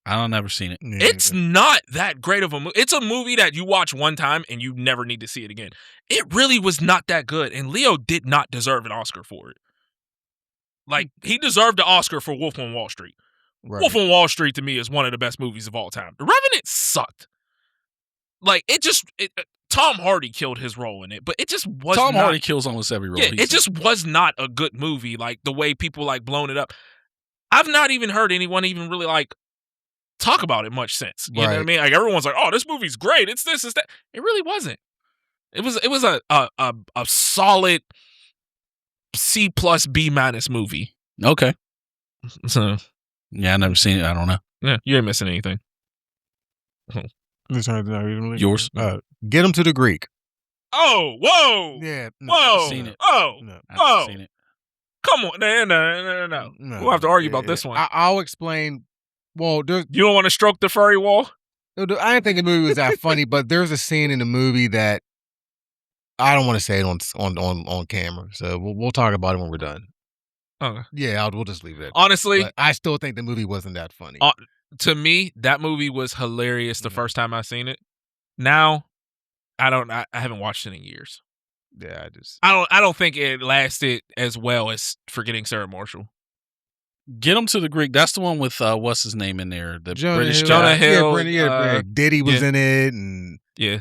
I don't never seen it. It's not that great of a movie. It's a movie that you watch one time and you never need to see it again. It really was not that good, and Leo did not deserve an Oscar for it. Like, he deserved the Oscar for Wolf on Wall Street. Right. Wolf on Wall Street, to me, is one of the best movies of all time. The Revenant sucked. Like, Tom Hardy killed his role in it, but it just was Tom Hardy kills almost every role. Yeah, it just was not a good movie, like, the way people, like, blown it up. I've not even heard anyone even really, like, talk about it much since. You know what I Right. mean? Like everyone's like, "Oh, this movie's great. It's this, it's that." It really wasn't. It was a solid C plus B minus movie. Okay. So Yeah, I never seen it. I don't know. yeah, you ain't missing anything. Yours? Get him to the Greek. Oh, whoa, Yeah. whoa, seen it. oh, No. I haven't oh, seen it. come on, no. We'll have to argue about this one. I'll explain. Well, there's. You don't want to stroke the furry wall? I didn't think the movie was that funny, but there's a scene in the movie that I don't want to say it on camera, so we'll talk about it when we're done. Okay. Yeah, we'll just leave it. Honestly, But I still think the movie wasn't that funny. To me, that movie was hilarious the first time I seen it. Now, I haven't watched it in years. Yeah, I don't think it lasted as well as Forgetting Sarah Marshall. Get him to the Greek. That's the one with what's his name in there? The British Jonah guy. Hill. Yeah, Diddy was yeah. in it, and Yeah.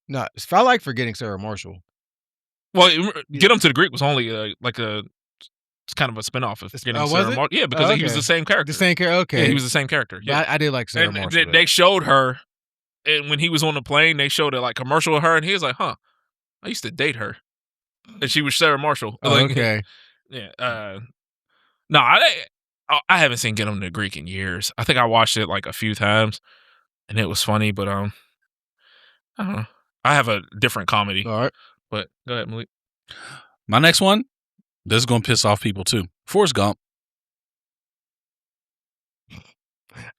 no, I like Forgetting Sarah Marshall. Well, Get Him to the Greek was only it's kind of a spinoff of Forgetting Sarah Marshall. Yeah, because he was the same character. The same character. Okay, Yeah, he was the same character. Yeah, I did like Sarah and Marshall. they showed her, and when he was on the plane, they showed a like commercial of her, and he was like, "Huh, I used to date her," and she was Sarah Marshall. Oh, Like, okay. Yeah. No, I haven't seen Get Him to the Greek in years. I think I watched it like a few times, and it was funny, but I don't know. I have a different comedy. All right. But go ahead, Malik. My next one, this is going to piss off people too. Forrest Gump.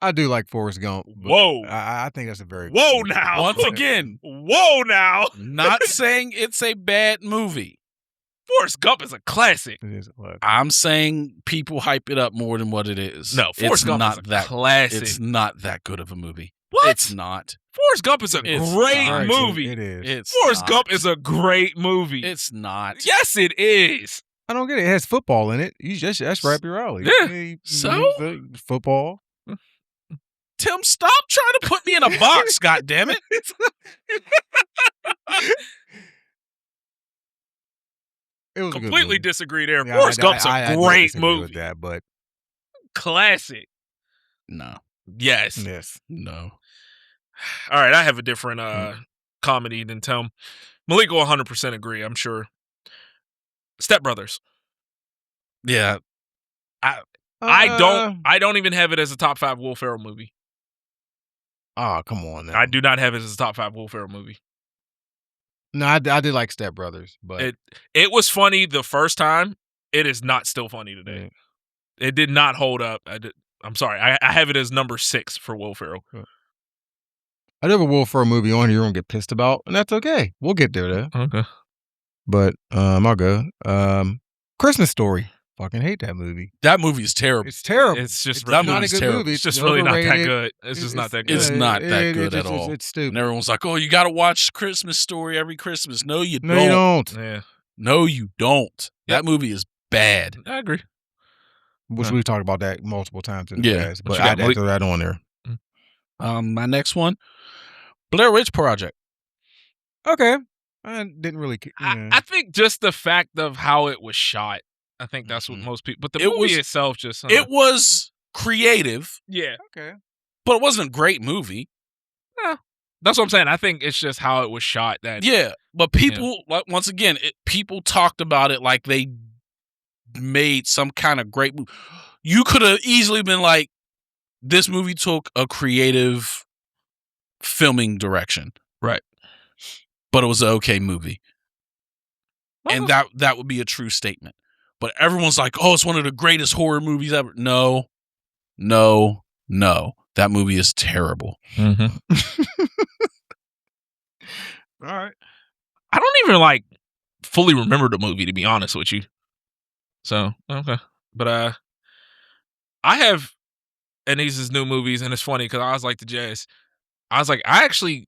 I do like Forrest Gump. Whoa. I think that's a very Whoa now. Once again, Whoa now. not saying it's a bad movie. Forrest Gump is a classic. It is a classic. I'm saying people hype it up more than what it is. No, Forrest Gump is a classic. It's not that good of a movie. What? It's not. Forrest Gump is a It's great not. movie. It is. It's Forrest not. Gump is a great movie. It's not. Yes, it is. I don't get it. It has football in it. That's right up your alley. Yeah. So? Football. Tim, stop trying to put me in a box, goddammit. It was a good Completely movie. disagree there. Yeah, Forrest Gump's I a do great disagree movie. with that, but Classic. No. Yes. yes. No. All right, I have a different comedy than Tim. Malik will 100% agree, I'm sure. Step Brothers. Yeah. I don't even have it as a top 5 Will Ferrell movie. Oh, come on now. I do not have it as a top 5 Will Ferrell movie. No, I did like Step Brothers, but It was funny the first time. It is not still funny today. It did not hold up. I'm sorry. I have it as number 6 for Will Ferrell. I do have a Will Ferrell movie on here you're gonna get pissed about, and that's okay. We'll get there though. Okay. But I'll go. Christmas Story. Fucking hate that movie. That movie is terrible. It's terrible. It's just that not a movie's good terrible. movie. It's just really not that overrated. good. It's just not that good. It's not that good at it's- all. It's stupid. And everyone's like, "Oh, you got to watch Christmas Story every Christmas." No, you No, don't. you don't. Yeah, No, you don't. That movie is bad. I agree. Which we've talked about that multiple times in the Yeah. past. What But you got, I throw that on there. My next one, Blair Witch Project. Okay. I didn't really. I think just the fact of how it was shot. I think that's what most people. But the movie itself just. It was creative, Yeah. Okay. but it wasn't a great movie. That's what I'm saying. I think it's just how it was shot. That Yeah, but people, like, once again, people talked about it like they made some kind of great movie. You could have easily been like, this movie took a creative filming direction. Right. But it was an okay movie. Well, And that would be a true statement. But everyone's like, oh, it's one of the greatest horror movies ever. No. That movie is terrible. Mm-hmm. All right. I don't even fully remember the movie, to be honest with you. So okay, but I have, and these is new movies, and it's funny because I was like to Jazz, I was like, I actually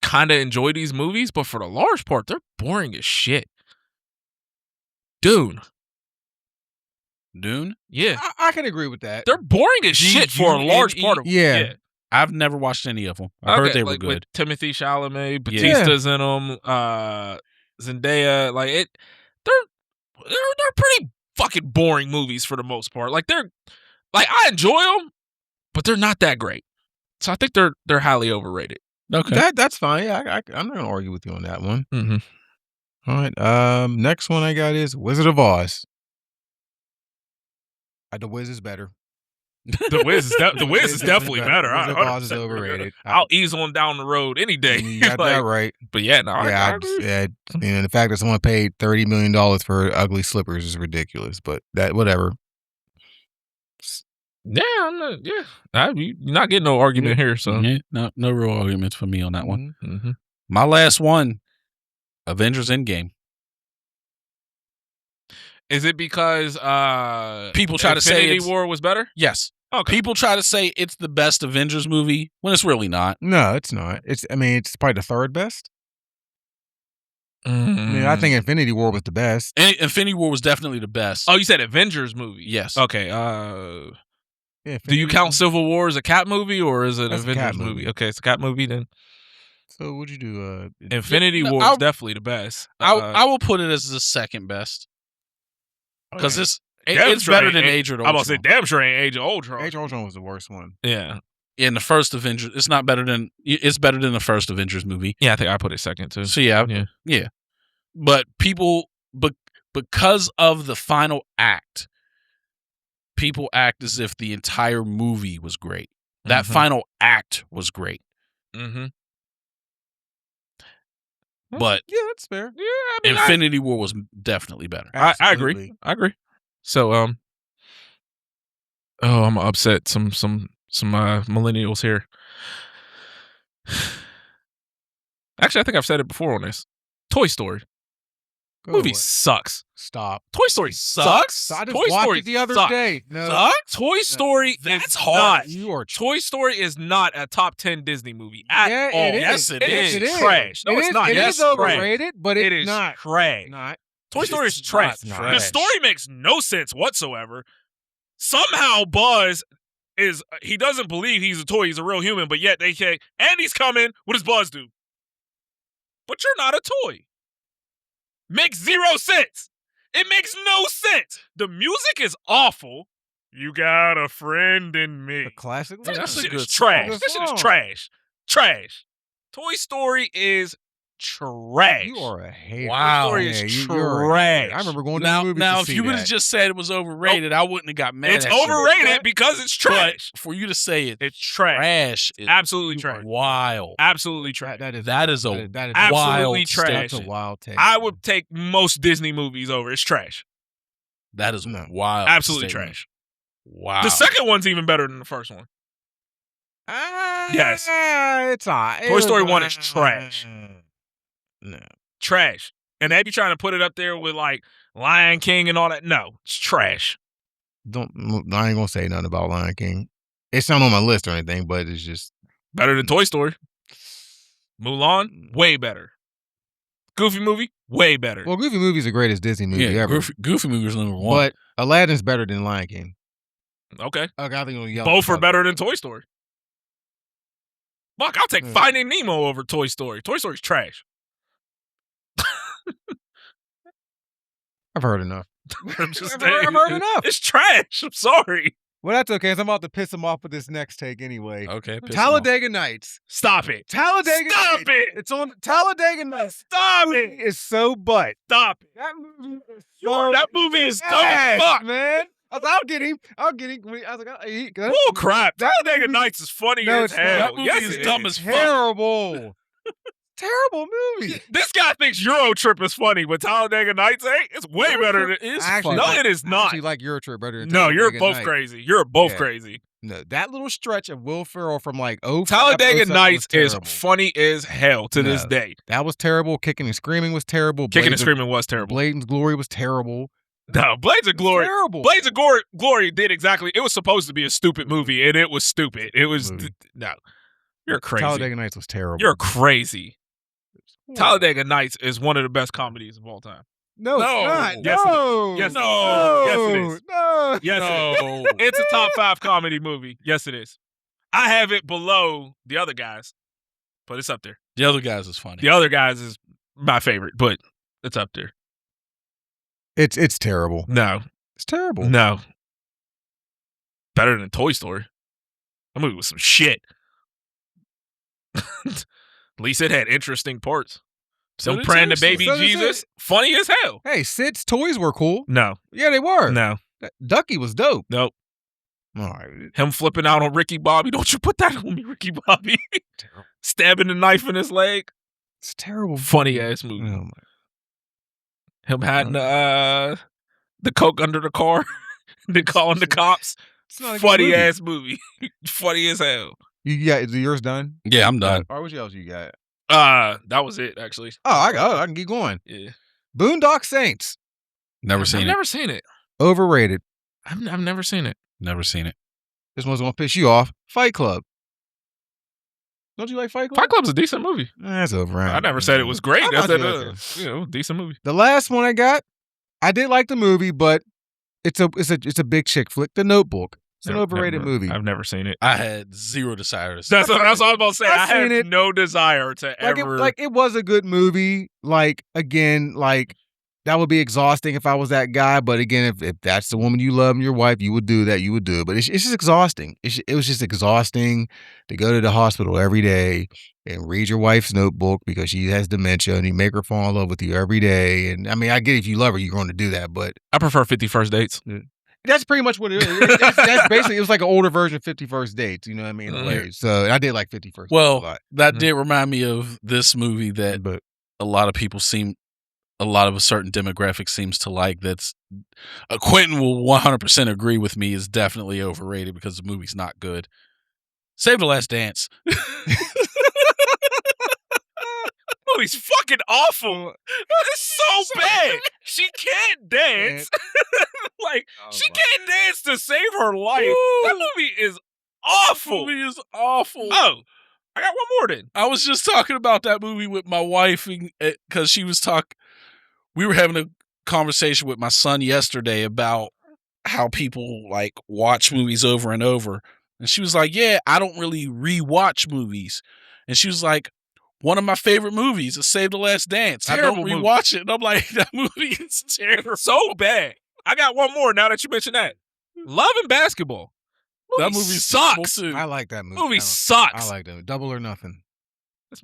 kind of enjoy these movies, but for the large part, they're boring as shit. Dune. Yeah, I can agree with that. they're boring as shit for a large part of. Yeah. I've never watched any of them. I heard they were good. With Timothy Chalamet, Batista's in them, Zendaya. They're pretty fucking boring movies for the most part. I enjoy them, but they're not that great. So I think they're highly overrated. Okay. That's fine. Yeah, I'm not gonna argue with you on that one. Mm-hmm. All right. Next one I got is Wizard of Oz. The Wiz is better. The Wiz is definitely better. Wizard of Oz is 100% overrated. I'll ease on down the road any day. You got Like, that right. But yeah, no, Yeah, I agree. the fact that someone paid $30 million for ugly slippers is ridiculous. But that whatever. Yeah, I'm not. Yeah, you're not getting no argument here. So Yeah, no real arguments for me on that one. Mm-hmm. My last one, Avengers Endgame. Is it because People try to say Infinity War was better? Yes. Okay. People try to say it's the best Avengers movie when it's really not. No, it's not. It's probably the third best. I mean, I think Infinity War was the best. And Infinity War was definitely the best. Oh, you said Avengers movie? Yes. Okay. Yeah, Do you count Civil War as a cat movie or is it an That's a Avengers cat movie? movie. Okay, it's a cat movie then. So what'd you do? Infinity Yeah, War is definitely the best. I will put it as the second best because it's better than Age of Ultron. I'm about to say, damn sure ain't Age of Ultron. Age of Ultron was the worst one. Yeah. In the first Avengers, it's not better than. It's better than the first Avengers movie. Yeah, I think I put it second too. So yeah. But people, because of the final act, people act as if the entire movie was great. That final act was great. Mm-hmm. But yeah, that's fair. Yeah, I mean, Infinity War was definitely better. I agree. I agree. So I'm gonna upset some millennials here. Actually, I think I've said it before on this. Toy Story. Movie sucks. Stop. Toy Story sucks. I just Toy watched Story it the other sucks. day. No. Sucks? Toy Story That's is hard. not. Toy Story is not a top 10 Disney movie at all. It is. Yes, it is. is. It's trash. No, it's not. It Yes, is trash. overrated, but It it's is not. trash. Not. Toy Story is It's trash. not The trash. story makes no sense whatsoever. Somehow Buzz he doesn't believe he's a toy, he's a real human, but yet they say, and he's coming, what does Buzz do? But you're not a toy. Makes zero sense. It makes no sense. The music is awful. You got a friend in me. A classic. Yeah, that's a Shit good is trash. song. That shit is trash. Trash. Toy Story is trash. You are a hater. Wow. Toy Story Yeah, is you're a trash. hater. I remember going to the Now, movies now, to if see you would have that. just said it was overrated, I wouldn't have got mad. It's at you. overrated because it's trash. But for you to say It's trash. trash, is Absolutely trash. wild. Absolutely trash. That is a absolutely wild trash. That's a wild take. I would take most Disney movies over. It's trash. That is No. wild. Absolutely statement. trash. Wow. The second one's even better than the first one. Yes. It's all right. Toy Story 1 is trash. No. Trash. And they be trying to put it up there with like Lion King and all that. No, it's trash. I ain't gonna say nothing about Lion King. It's not on my list or anything, but it's just Better than Toy Story. Mulan, way better. Goofy movie, way better. well, Goofy movie's the greatest Disney movie yeah, ever. Goofy movie was number one. But Aladdin's better than Lion King. Okay. Okay, I think it'll yell Both are about better than Toy Story. Fuck, I'll take Finding Nemo over Toy Story. Toy Story's trash. I've heard enough. I'm just I've heard enough. It's trash. I'm sorry. Well, that's okay. 'Cause I'm about to piss him off with this next take anyway. okay. Talladega Nights. Stop it. Talladega Stop Nights. it. It's on Talladega Nights. Stop it. It's so butt. Stop it. That movie is so That movie is dumb as ass, fuck. man. I'll get him. I was like, Oh crap. Talladega Nights is funny No, as it's not. hell. That movie Yes, is it dumb is. as fuck. terrible. Terrible movie. This guy thinks Euro Trip is funny, but Talladega Nights ain't. It's way better than It's Actually, No, funny. it is I not. actually like Eurotrip better than No, you're Talladega both Nights. crazy. You're both Yeah. crazy. No, that little stretch of Will Ferrell from like Talladega Nights is terrible. funny as hell to this No. day. That was terrible. Kicking and Screaming was terrible. Kicking and Blades of- Screaming was terrible. Blades of Glory was terrible. No, Blades of Glory. Terrible. Blades of Glory did exactly. It was supposed to be a stupid movie, and it was stupid. It was Movie. no. You're crazy. Talladega Nights was terrible. You're crazy. What? Talladega Nights is one of the best comedies of all time. No, No. it's not. Yes, it is. no. Yes, it is. no. Yes, it is. No. Yes, it is. No. It's a top 5 comedy movie. Yes, it is. I have it below the other guys, but it's up there. The other guys is funny. The other guys is my favorite, but it's up there. It's terrible. No, It's terrible. no. Better than Toy Story. That movie was some shit. At least it had interesting parts. So Them praying to baby So did Jesus, Sid. funny as hell. Hey, Sid's toys were cool. No, Yeah, they were. no, Ducky was dope. nope. All right. Him flipping out on Ricky Bobby. Don't you put that on me, Ricky Bobby. Terrible. Stabbing the knife in his leg. It's terrible. Funny ass movie. Oh, my. Him hiding the coke under the car. Then calling the cops. It's not a good Funny movie. ass movie. Funny as hell. You got is yours done? Yeah, I'm done. Or what else you got? That was it actually. I can keep going. Yeah. Boondock Saints. Never seen I've it. never seen it. Overrated. I've never seen it. Never seen it. This one's gonna piss you off. Fight Club. Don't you like Fight Club? Fight Club's a decent movie. That's over. I never said it was great. I'm I not said, joking. decent movie. The last one I got, I did like the movie, but it's a big chick flick. The Notebook. It's an overrated movie. I've never seen it. I had zero desire to see That's what I was about to say. I've I have seen it. no desire to ever. It was a good movie. Like again, like that would be exhausting if I was that guy. But again, if that's the woman you love and your wife, you would do that. You would do it. But it's just exhausting. It was just exhausting to go to the hospital every day and read your wife's notebook because she has dementia and you make her fall in love with you every day. And I mean, I get if you love her, you're going to do that. But I prefer 50 First Dates. that's pretty much what it is. That's basically, it was like an older version of 50 First Dates. You know what I mean? In a way. So I did like 50 First Dates a Well, lot. that did remind me of this movie that But a lot of a certain demographic seems to like. That's Quentin will 100% agree with me is definitely overrated because the movie's not good. Save the Last Dance. Movie's fucking awful. It's so bad. She can't dance. Like, she can't dance to save her life. That movie is awful. Movie is awful. Oh, I got one more then. I was just talking about that movie with my wife because she was we were having a conversation with my son yesterday about how people like watch movies over and over. And she was like, yeah, I don't really rewatch movies. And she was like, one of my favorite movies is Save the Last Dance. Terrible I don't rewatch it. And I'm like, that movie is terrible. So bad. I got one more now that you mentioned that. Love and Basketball. That movie sucks. too. I like that movie. Movie sucks. I like that. Double or Nothing.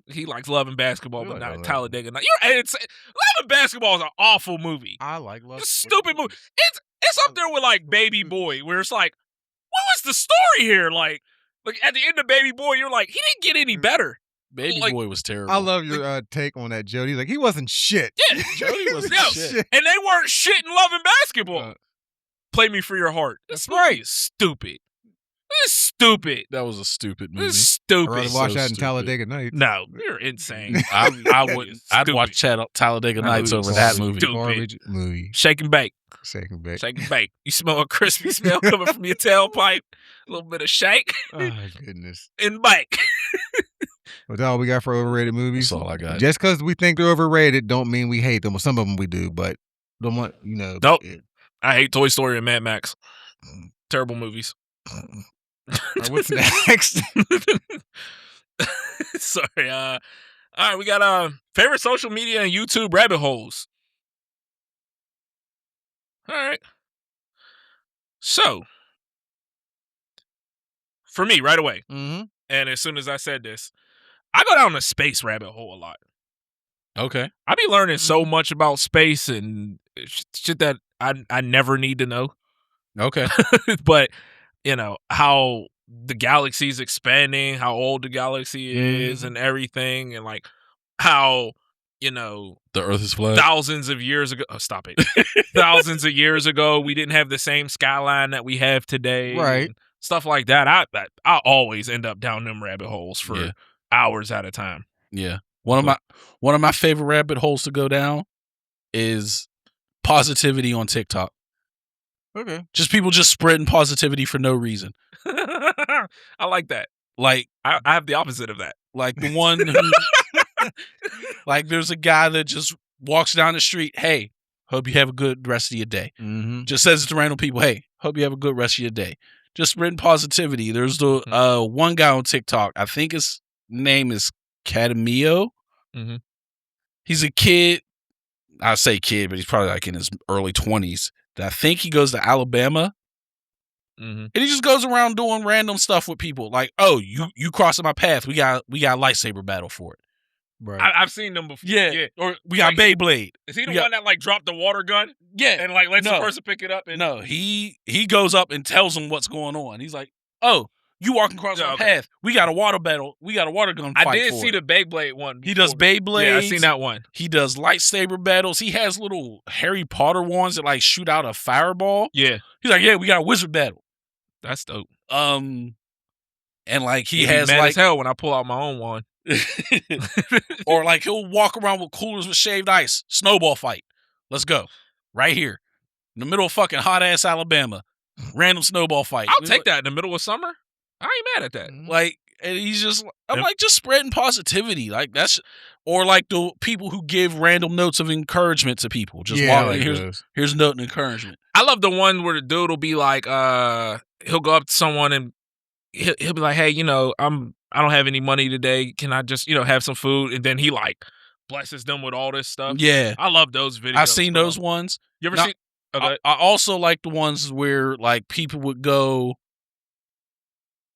He likes Love and Basketball, You but like not Love. Talladega Nights. Love and Basketball is an awful movie. I like Love. It's a stupid movie. It's up there with like Baby Boy, where it's like, what was the story here? Like at the end of Baby Boy, you're like, he didn't get any better. Baby like- Boy was terrible. I love your take on that, Jody. Like he wasn't shit. Yeah, Jody was no, shit. and they weren't shit in Love and Basketball. Play Me for Your Heart. This That's movie right. is stupid. This is stupid. That was a stupid movie. This is I'd stupid. rather so watch that in stupid. Talladega Nights. No, you're insane. I wouldn't. I'd Stupid. watch Talladega That Nights movie's over that stupid. movie. Stupid. Garbage movie. Shake and bake. Second bit. Shake and bake. You smell a crispy smell coming from your tailpipe. A little bit of shake Oh goodness. and bake. Well, that's all we got for overrated movies. That's all I got. Just because we think they're overrated, don't mean we hate them. Well, some of them we do, but don't want Nope. I hate Toy Story and Mad Max. Terrible movies. All right, what's next? Sorry. All right, we got favorite social media and YouTube rabbit holes. All right. So, for me, right away, Mm-hmm. and as soon as I said this, I go down the space rabbit hole a lot. Okay. I be learning so much about space and shit that I never need to know. Okay. But, how the galaxy's expanding, how old the galaxy is and everything, and like how, The Earth is flat. thousands of years ago, stop it. Thousands of years ago, we didn't have the same skyline that we have today. Right. and stuff like that. I always end up down them rabbit holes for Yeah. hours at a time. Yeah. One of my favorite rabbit holes to go down is positivity on TikTok. Okay. Just people just spreading positivity for no reason. I like that. Like I have the opposite of that. like the one who like there's a guy that just walks down the street, hey, hope you have a good rest of your day. Mm-hmm. Just says it to random people, hey, hope you have a good rest of your day. Just spreading positivity. There's the one guy on TikTok, I think his name is Cadamio. Mm-hmm. He's a kid. I say kid, but he's probably like in his early 20s. I think he goes to Alabama. And he just goes around doing random stuff with people. Like, oh, you crossing my path. We got a lightsaber battle for it. Right. I've seen them before. Yeah. Or we got Beyblade. Is he the one that like dropped the water gun? Yeah. And like lets the person pick it up? And... No, he goes up and tells them what's going on. He's like, oh, you walking across my path. We got a water battle. We got a water gun fight. I did see the Beyblade one. He does Beyblades. Yeah, I seen that one. He does lightsaber battles. He has little Harry Potter ones that like shoot out a fireball. Yeah. He's like, yeah, we got a wizard battle. That's dope. And like he He'd has be mad like as hell when I pull out my own one. or like he'll walk around with coolers with shaved ice. Snowball fight. Let's go. Right here. In the middle of fucking hot ass Alabama. Random snowball fight. I'll take that in the middle of summer. I ain't mad at that. Like, and he's just, I'm like, just spreading positivity. Like, that's, or like the people who give random notes of encouragement to people. Just here's a note of encouragement. I love the one where the dude will be like, he'll go up to someone and he'll be like, hey, I don't have any money today. Can I just, have some food? And then he like blesses them with all this stuff. Yeah. I love those videos. I've seen those ones. You ever seen? Okay. I also like the ones where like people would go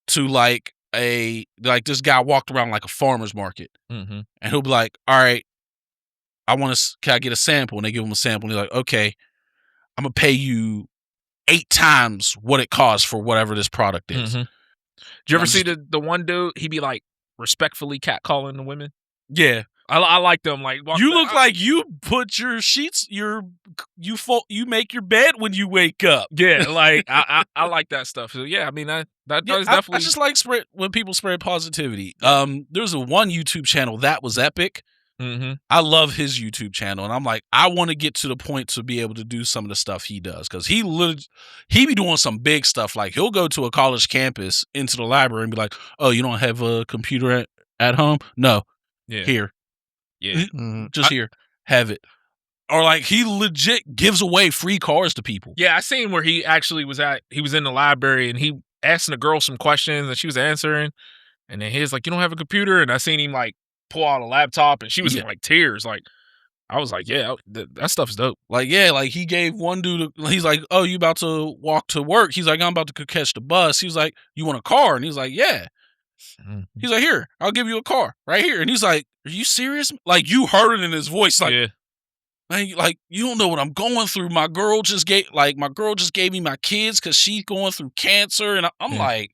to like this guy walked around like a farmer's market and he'll be like, all right, can I get a sample? And they give him a sample and they're like, okay, I'm going to pay you 8 times what it costs for whatever this product is. Did you ever see the one dude? He'd be like respectfully catcalling the women. Yeah. I like them. Like you look like you put your sheets, you make your bed when you wake up. Yeah, like I like that stuff. So yeah, I mean that is definitely. I just like when people spread positivity. There's one YouTube channel that was epic. I love his YouTube channel, and I'm like, I want to get to the point to be able to do some of the stuff he does because he be doing some big stuff. Like he'll go to a college campus into the library and be like, "Oh, you don't have a computer at home? No, here." Yeah. Just here. Have it. Or like he legit gives away free cars to people. Yeah, I seen where he actually he was in the library and he asking the girl some questions and she was answering. And then he was like, you don't have a computer? And I seen him like pull out a laptop and she was in like tears. Like, I was like, yeah, that stuff's dope. Like, yeah, like he gave one dude, he's like, oh, you about to walk to work? He's like, I'm about to catch the bus. He was like, you want a car? And he's like, yeah. He's like, here, I'll give you a car right here. And he's like, are you serious? Like you heard it in his voice. Like, man, like you don't know what I'm going through. My girl just gave me my kids because she's going through cancer. And I'm like,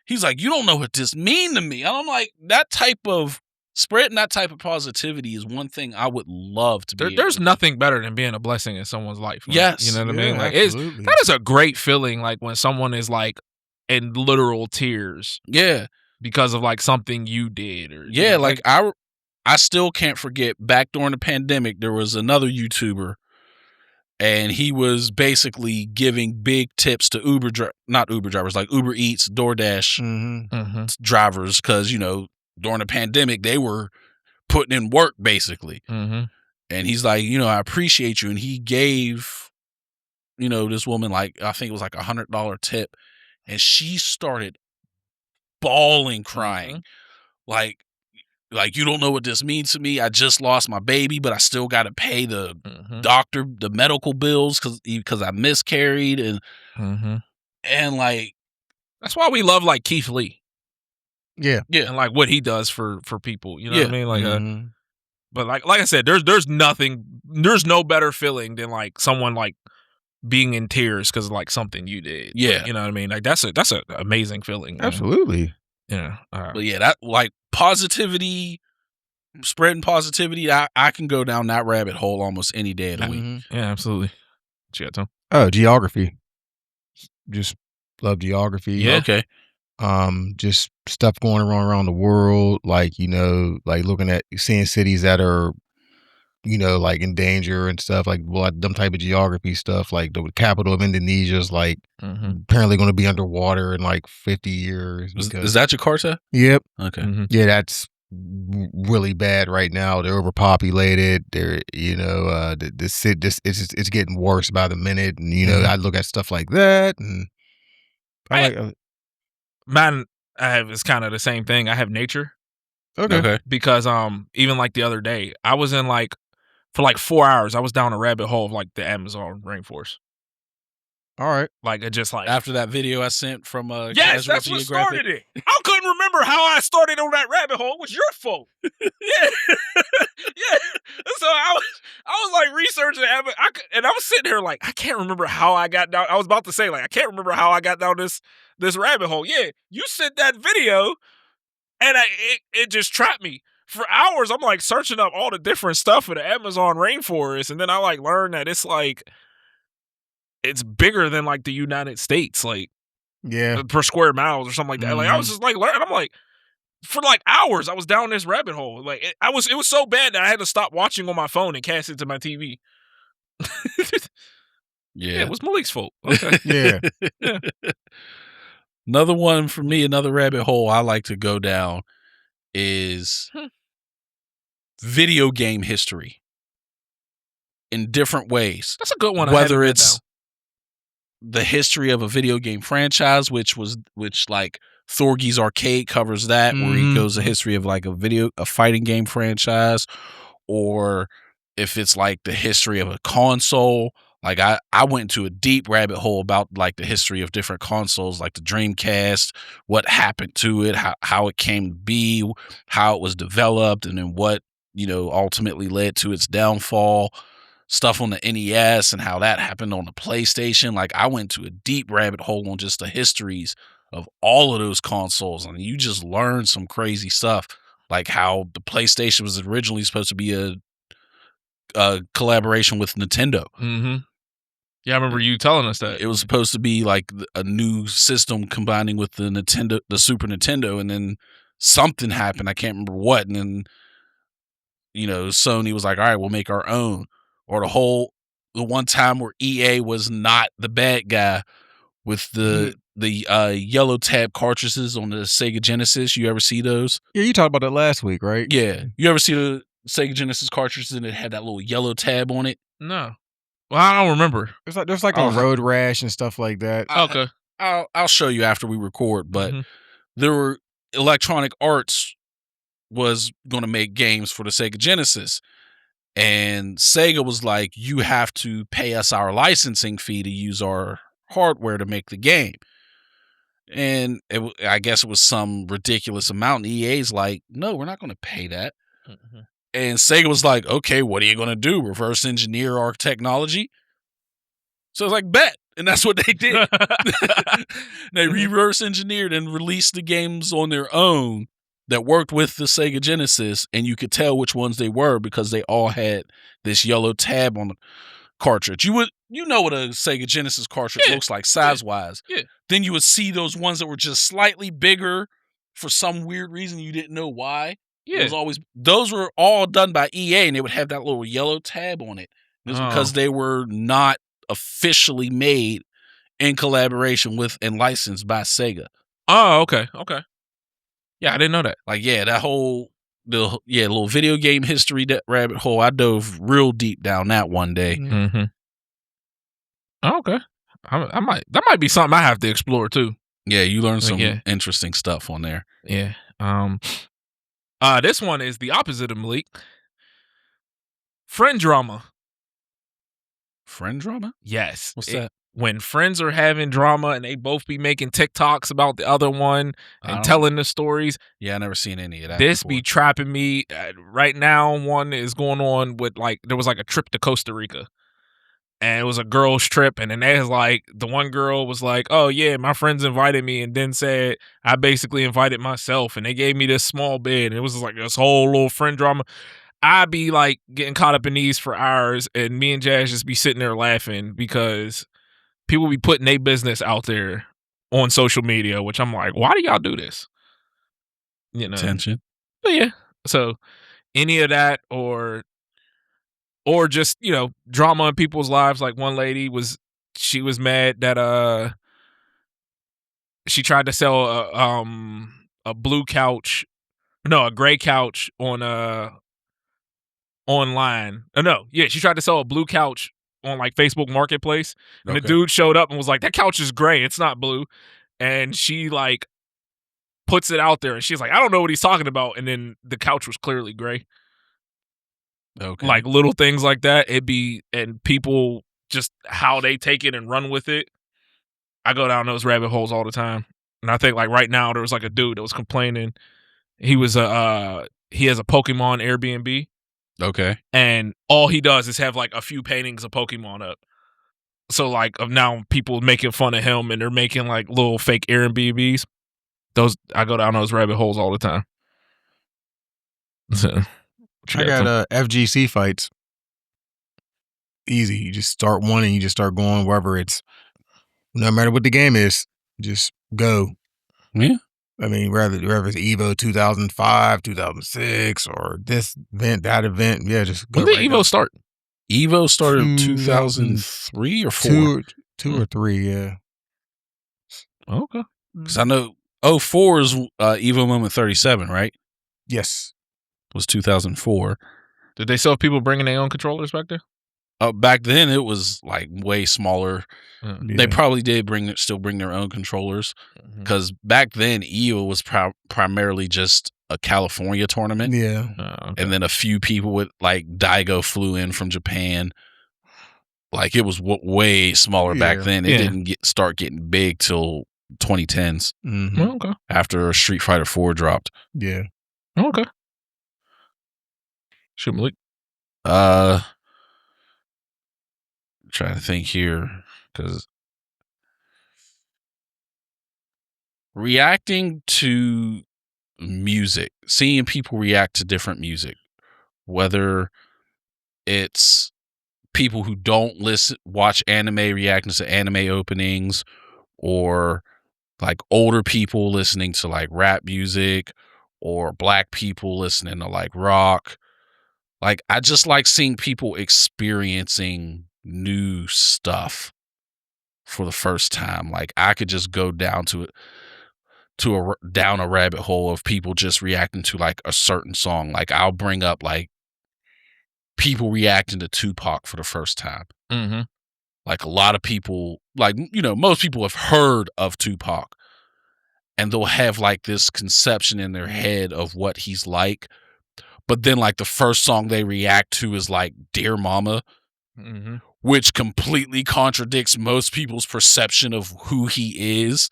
he's like, you don't know what this mean to me. And I'm like, that type of spreading that type of positivity is one thing I would love to be. There's nothing better than being a blessing in someone's life. Right? Yes. You know what I mean? Like absolutely. that is a great feeling. Like when someone is like in literal tears. Yeah. Because of like something you did or like I still can't forget back during the pandemic there was another YouTuber and he was basically giving big tips to not Uber drivers, like Uber Eats, DoorDash drivers cuz during the pandemic they were putting in work basically. And he's like, I appreciate you, and he gave this woman like I think it was like $100 tip and she started bawling, crying, like you don't know what this means to me. I just lost my baby, but I still got to pay the doctor, the medical bills because I miscarried, and like that's why we love like Keith Lee. Yeah, and like what he does for people. You know what I mean? Like, but like I said, there's no better feeling than like someone like being in tears because of like something you did. Yeah. You know what I mean? Like that's an amazing feeling. Man. Absolutely. Yeah. But yeah, that like positivity, spreading positivity, I can go down that rabbit hole almost any day of the week. Yeah, absolutely. What you got, Tom? Oh, geography. Just love geography. Yeah. Okay. Just stuff going around the world, like, like looking at seeing cities that are like in danger and stuff, like them type of geography stuff. Like the capital of Indonesia is like apparently going to be underwater in like 50 years. Is that Jakarta? Yep. Okay. Yeah, that's really bad right now. They're overpopulated. They're it's getting worse by the minute. And I look at stuff like that, and mine. It's kind of the same thing. I have nature. Okay. Because even like the other day, I was in like. For like 4 hours, I was down a rabbit hole of like the Amazon rainforest. All right. Like After that video I sent from yes, Casual that's what Geographic. started it. I couldn't remember how I started on that rabbit hole. It was your fault. Yeah, yeah. So I was like researching it, and I was sitting here like I can't remember how I got down. I was about to say like I can't remember how I got down this rabbit hole. Yeah, you sent that video, and it just trapped me for hours. I'm like searching up all the different stuff in the Amazon rainforest, and then I like learned that it's bigger than like the United States, like per square miles or something like that. Like I was just like learning. I'm like for like hours I was down this rabbit hole. Like it was so bad that I had to stop watching on my phone and cast it to my TV. Yeah, it was Malik's fault. Okay. Yeah. Another one for me, another rabbit hole I like to go down is video game history in different ways. That's a good one. Whether it's the history of a video game franchise, which like Thorgy's Arcade covers that, where he goes the history of like a fighting game franchise, or if it's like the history of a console. Like I went into a deep rabbit hole about like the history of different consoles, like the Dreamcast, what happened to it, how it came to be, how it was developed, and then what, ultimately led to its downfall. Stuff on the NES and how that happened on the PlayStation. Like I went to a deep rabbit hole on just the histories of all of those consoles, and you just learn some crazy stuff, like how the PlayStation was originally supposed to be a collaboration with Nintendo. Mm-hmm. Yeah, I remember you telling us that. It was supposed to be like a new system combining with the Super Nintendo, and then something happened. I can't remember what, and then Sony was like, "All right, we'll make our own." Or the one time where EA was not the bad guy with the yellow tab cartridges on the Sega Genesis. You ever see those? Yeah, you talked about that last week, right? Yeah. You ever see the Sega Genesis cartridges and it had that little yellow tab on it? No. Well, I don't remember. There's like a road rash and stuff like that. Okay. I'll show you after we record, but there were Electronic Arts was going to make games for the Sega Genesis. And Sega was like, you have to pay us our licensing fee to use our hardware to make the game. And I guess it was some ridiculous amount. And EA's like, no, we're not going to pay that. Mm-hmm. And Sega was like, okay, what are you going to do? Reverse engineer our technology? So it's like, bet. And that's what they did. They reverse engineered and released the games on their own that worked with the Sega Genesis, and you could tell which ones they were because they all had this yellow tab on the cartridge. You know what a Sega Genesis cartridge looks like size-wise. Yeah. Then you would see those ones that were just slightly bigger for some weird reason you didn't know why. Yeah. Those were all done by EA, and they would have that little yellow tab on it. It was because they were not officially made in collaboration with and licensed by Sega. Oh, okay. Okay. Yeah, I didn't know that. Like, yeah, that whole little video game history rabbit hole. I dove real deep down that one day. Mm-hmm. Oh, okay, that might be something I have to explore too. Yeah, you learn some interesting stuff on there. Yeah. This one is the opposite of Malik. Friend drama. Friend drama? Yes. What's that? When friends are having drama and they both be making TikToks about the other one and telling the stories. Yeah, I never seen any of that. This before. be trapping me. Right now, one is going on with there was like a trip to Costa Rica. And it was a girl's trip. And then there's like, the one girl was like, oh yeah, my friends invited me, and then said, I basically invited myself. And they gave me this small bed. And it was like this whole little friend drama. I be like getting caught up in these for hours. And me and Jazz just be sitting there laughing because people be putting their business out there on social media, which I'm like, why do y'all do this? Attention. But yeah. So any of that or just, drama in people's lives. Like one lady was mad that she tried to sell a blue couch, no, a gray couch on online. She tried to sell a blue couch on like Facebook Marketplace, and the dude showed up and was like, that couch is gray, it's not blue. And she like puts it out there and she's like, I don't know what he's talking about, and then the couch was clearly gray. Okay. Like little things like that, and people just how they take it and run with it I go down those rabbit holes all the time. And I think like right now there was like a dude that was complaining. He was he has a Pokemon Airbnb. Okay. And all he does is have like a few paintings of Pokemon up. So like of now people making fun of him and they're making like little fake Airbnbs. I go down those rabbit holes all the time. So, I got FGC fights. Easy. You just start one and you just start going wherever it's. No matter what the game is, just go. Yeah. I mean, whether it's Evo 2005, 2006, or this event, that event, yeah, just go. When did Evo start? Evo started in 2003 or 4? Two or three, yeah. Okay. Because I know 04 is Evo Moment 37, right? Yes. Was 2004. Did they still have people bringing their own controllers back there? Back then, it was like way smaller. Yeah. They probably did still bring their own controllers because back then Evo was primarily just a California tournament. Yeah, okay. And then a few people with like Daigo flew in from Japan. Like it was way smaller back then. It didn't start getting big till 2010s. Okay. After Street Fighter 4 dropped. Yeah. Okay. Shoot, Malik. Trying to think here because reacting to music, seeing people react to different music, whether it's people who don't watch anime reacting to anime openings, or like older people listening to like rap music, or black people listening to like rock. Like I just like seeing people experiencing new stuff for the first time. Like I could just go down down a rabbit hole of people just reacting to like a certain song. Like I'll bring up like people reacting to Tupac for the first time. Like a lot of people, like, you know, most people have heard of Tupac and they'll have like this conception in their head of what he's like. But then like the first song they react to is like Dear Mama, which completely contradicts most people's perception of who he is.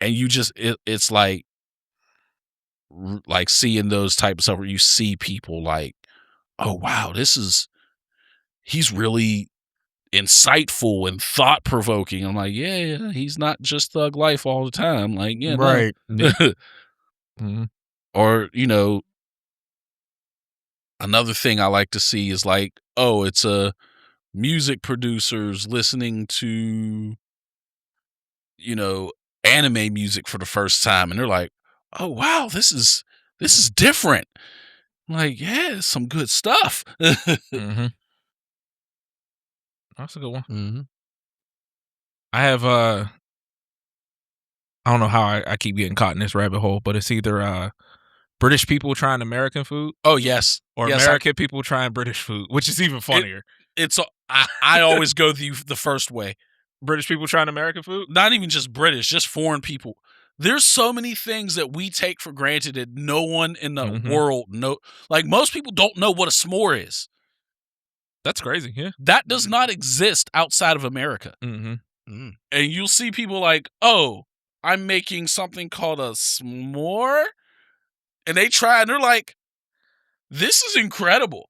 And you just, it's like seeing those type of stuff where you see people like, oh, wow, he's really insightful and thought provoking. I'm like, yeah, he's not just thug life all the time. Like, yeah, right. No. Or, you know, another thing I like to see is like, oh, it's music producers listening to, you know, anime music for the first time, and they're like, oh wow, this is different. I'm like, yeah, it's some good stuff. That's a good one. I have I don't know how I keep getting caught in this rabbit hole, but it's either British people trying American food. Oh yes, or American people trying British food, which is even funnier. I always go the first way. British people trying American food? Not even just British, just foreign people. There's so many things that we take for granted that no one in the world know. Like most people don't know what a s'more is. That's crazy, yeah. That does not exist outside of America. And you'll see people like, oh, I'm making something called a s'more. And they try and they're like, this is incredible.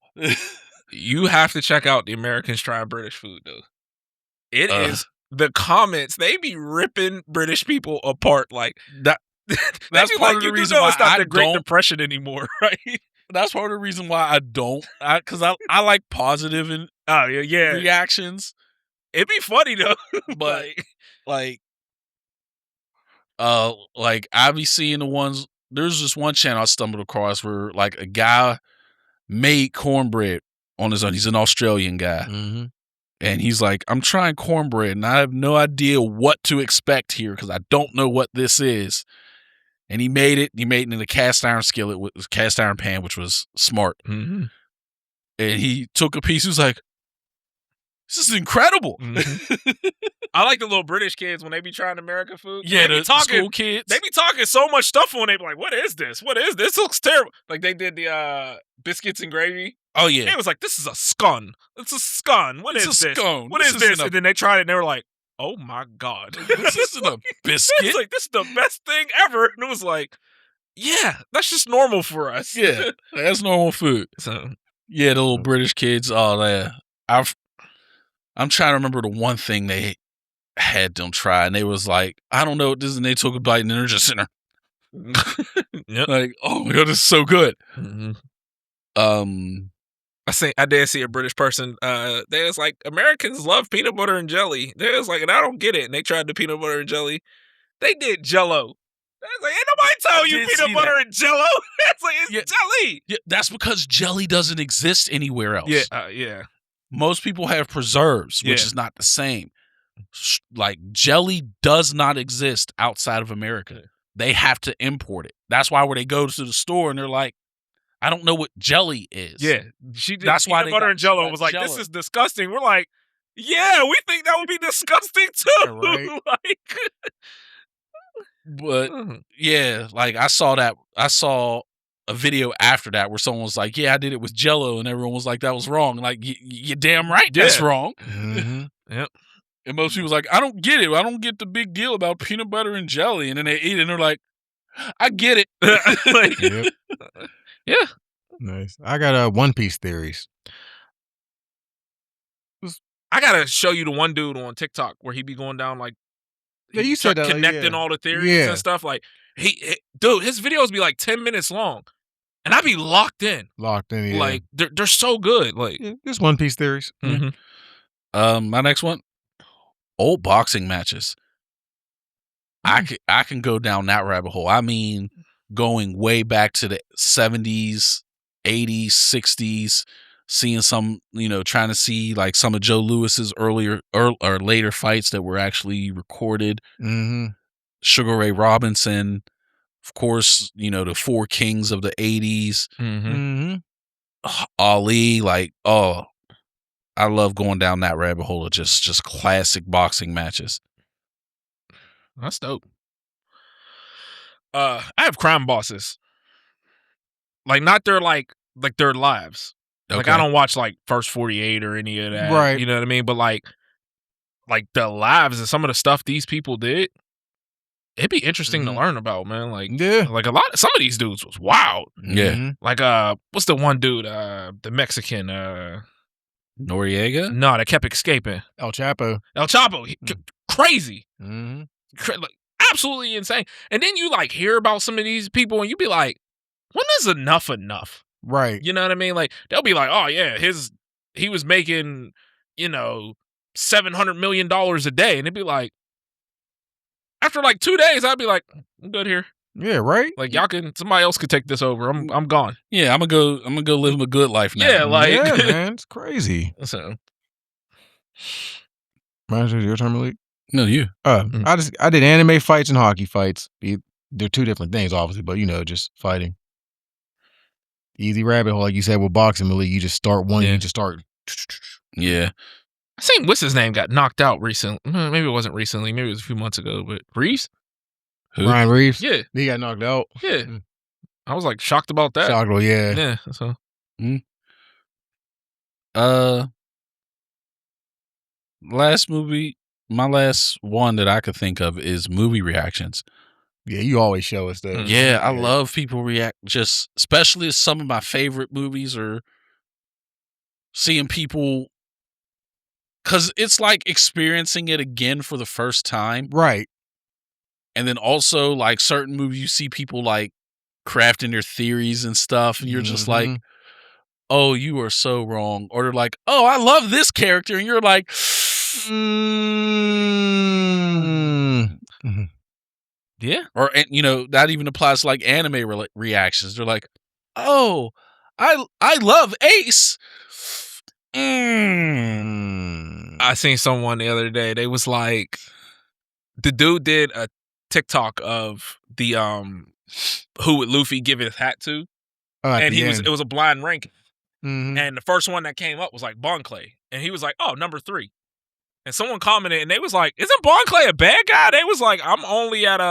You have to check out the Americans trying British food, though. It is the comments. They be ripping British people apart like that. That's part of the reason why it's not the Great Depression anymore, right? That's part of the reason why I don't. Because I like positive and reactions. It'd be funny though, but like I be seeing the ones. There's just one channel I stumbled across where like a guy made cornbread on his own. He's an Australian guy. And he's like, I'm trying cornbread and I have no idea what to expect here because I don't know what this is. And he made it. He made it in a cast iron skillet with a cast iron pan, which was smart. And he took a piece. He was like, this is incredible. I like the little British kids when they be trying American food. Yeah, the school kids. They be talking so much stuff when they be like, what is this? What is this? This looks terrible. Like they did the biscuits and gravy. Oh, yeah. It was like, this is a scone. It's a scone. What is this? Scone. What is this? And then they tried it and they were like, oh my God. This isn't a biscuit. It's like, this is the best thing ever. And it was like, yeah, that's just normal for us. Yeah, that's normal food. So, yeah, the little British kids. Oh, yeah. I'm trying to remember the one thing they had them try, and they was like, I don't know what this is, and they took a bite, and then they're just sitting there. Yep. Like, oh my God, this is so good. Mm-hmm. I did see a British person. They was like, Americans love peanut butter and jelly. They was like, and I don't get it. And they tried the peanut butter and jelly. They did Jello. They was like, ain't nobody tell you peanut butter and Jello. It's like, it's jelly. Yeah, that's because jelly doesn't exist anywhere else. Yeah. Most people have preserves, which is not the same. Like, jelly does not exist outside of America. They have to import it. That's why when they go to the store and they're like, I don't know what jelly is. Yeah. She did That's why peanut butter and Jello and was like, this is disgusting. We're like, yeah, we think that would be disgusting too. Right. Like, but yeah, like I saw a video after that where someone was like, yeah, I did it with Jello, and everyone was like, that was wrong. Like, you're damn right that's wrong. Mm-hmm. Yep. And most people was like, I don't get it. I don't get the big deal about peanut butter and jelly. And then they eat it and they're like, I get it. like, Yep. Yeah. Nice. I got One Piece theories. I gotta show you the one dude on TikTok where he be going down like, Yeah, you said that, connecting all the theories and stuff. Like, dude, his videos be like 10 minutes long, and I be locked in. Yeah. Like, they're so good. Like, just One Piece theories. Mm-hmm. My next one, old boxing matches. I can go down that rabbit hole. I mean, going way back to the 70s, 80s, 60s, seeing some, trying to see like some of Joe Lewis's earlier or later fights that were actually recorded. Mm-hmm. Sugar Ray Robinson, of course, the four kings of the 80s. Mm-hmm. Ali, like, oh, I love going down that rabbit hole of just classic boxing matches. That's dope. I have crime bosses. Like, not their their lives. Okay. Like, I don't watch like First 48 or any of that. Right. You know what I mean? But like the lives and some of the stuff these people did, it'd be interesting to learn about, man. Like, like some of these dudes was wild. Yeah. Mm-hmm. Like, what's the one dude? The Mexican, Noriega? No, that kept escaping. El Chapo. Crazy. Mm-hmm. Like, absolutely insane. And then you like hear about some of these people and you be like, when is enough? Right. You know what I mean? Like, they'll be like, oh yeah, he was making, $700 million a day. And it'd be like, after like 2 days, I'd be like, I'm good here. Yeah, right. Like, somebody else could take this over. I'm gone. Yeah, I'm gonna go live a good life now. Yeah, like, yeah, man, it's crazy. So, Your turn, Malik? No, you. I did anime fights and hockey fights. They're two different things, obviously, but just fighting. Easy rabbit hole, like you said with boxing, Malik. You just start one. You just start. Yeah. I seen what's his name got knocked out recently. Maybe it wasn't recently. Maybe it was a few months ago. But Reeves? Who? Ryan Reeves? Yeah. He got knocked out. Yeah. I was like shocked about that. Shocked, yeah. Yeah. So. My last one that I could think of is movie reactions. Yeah, you always show us that. Yeah, I love people react, just especially to some of my favorite movies, or seeing people, because it's like experiencing it again for the first time. Right. And then also like certain movies, you see people like crafting their theories and stuff, and you're just like, oh, you are so wrong. Or they're like, oh, I love this character, and you're like, Yeah. Or, that even applies to like anime reactions. They're like, oh, I love Ace. I seen someone the other day. They was like, the dude did a TikTok of the who would Luffy give his hat to, and it was a blind ranking, and the first one that came up was like Bon Clay, and he was like, oh, number 3. And someone commented, and they was like, isn't Bon Clay a bad guy? They was like, I'm only at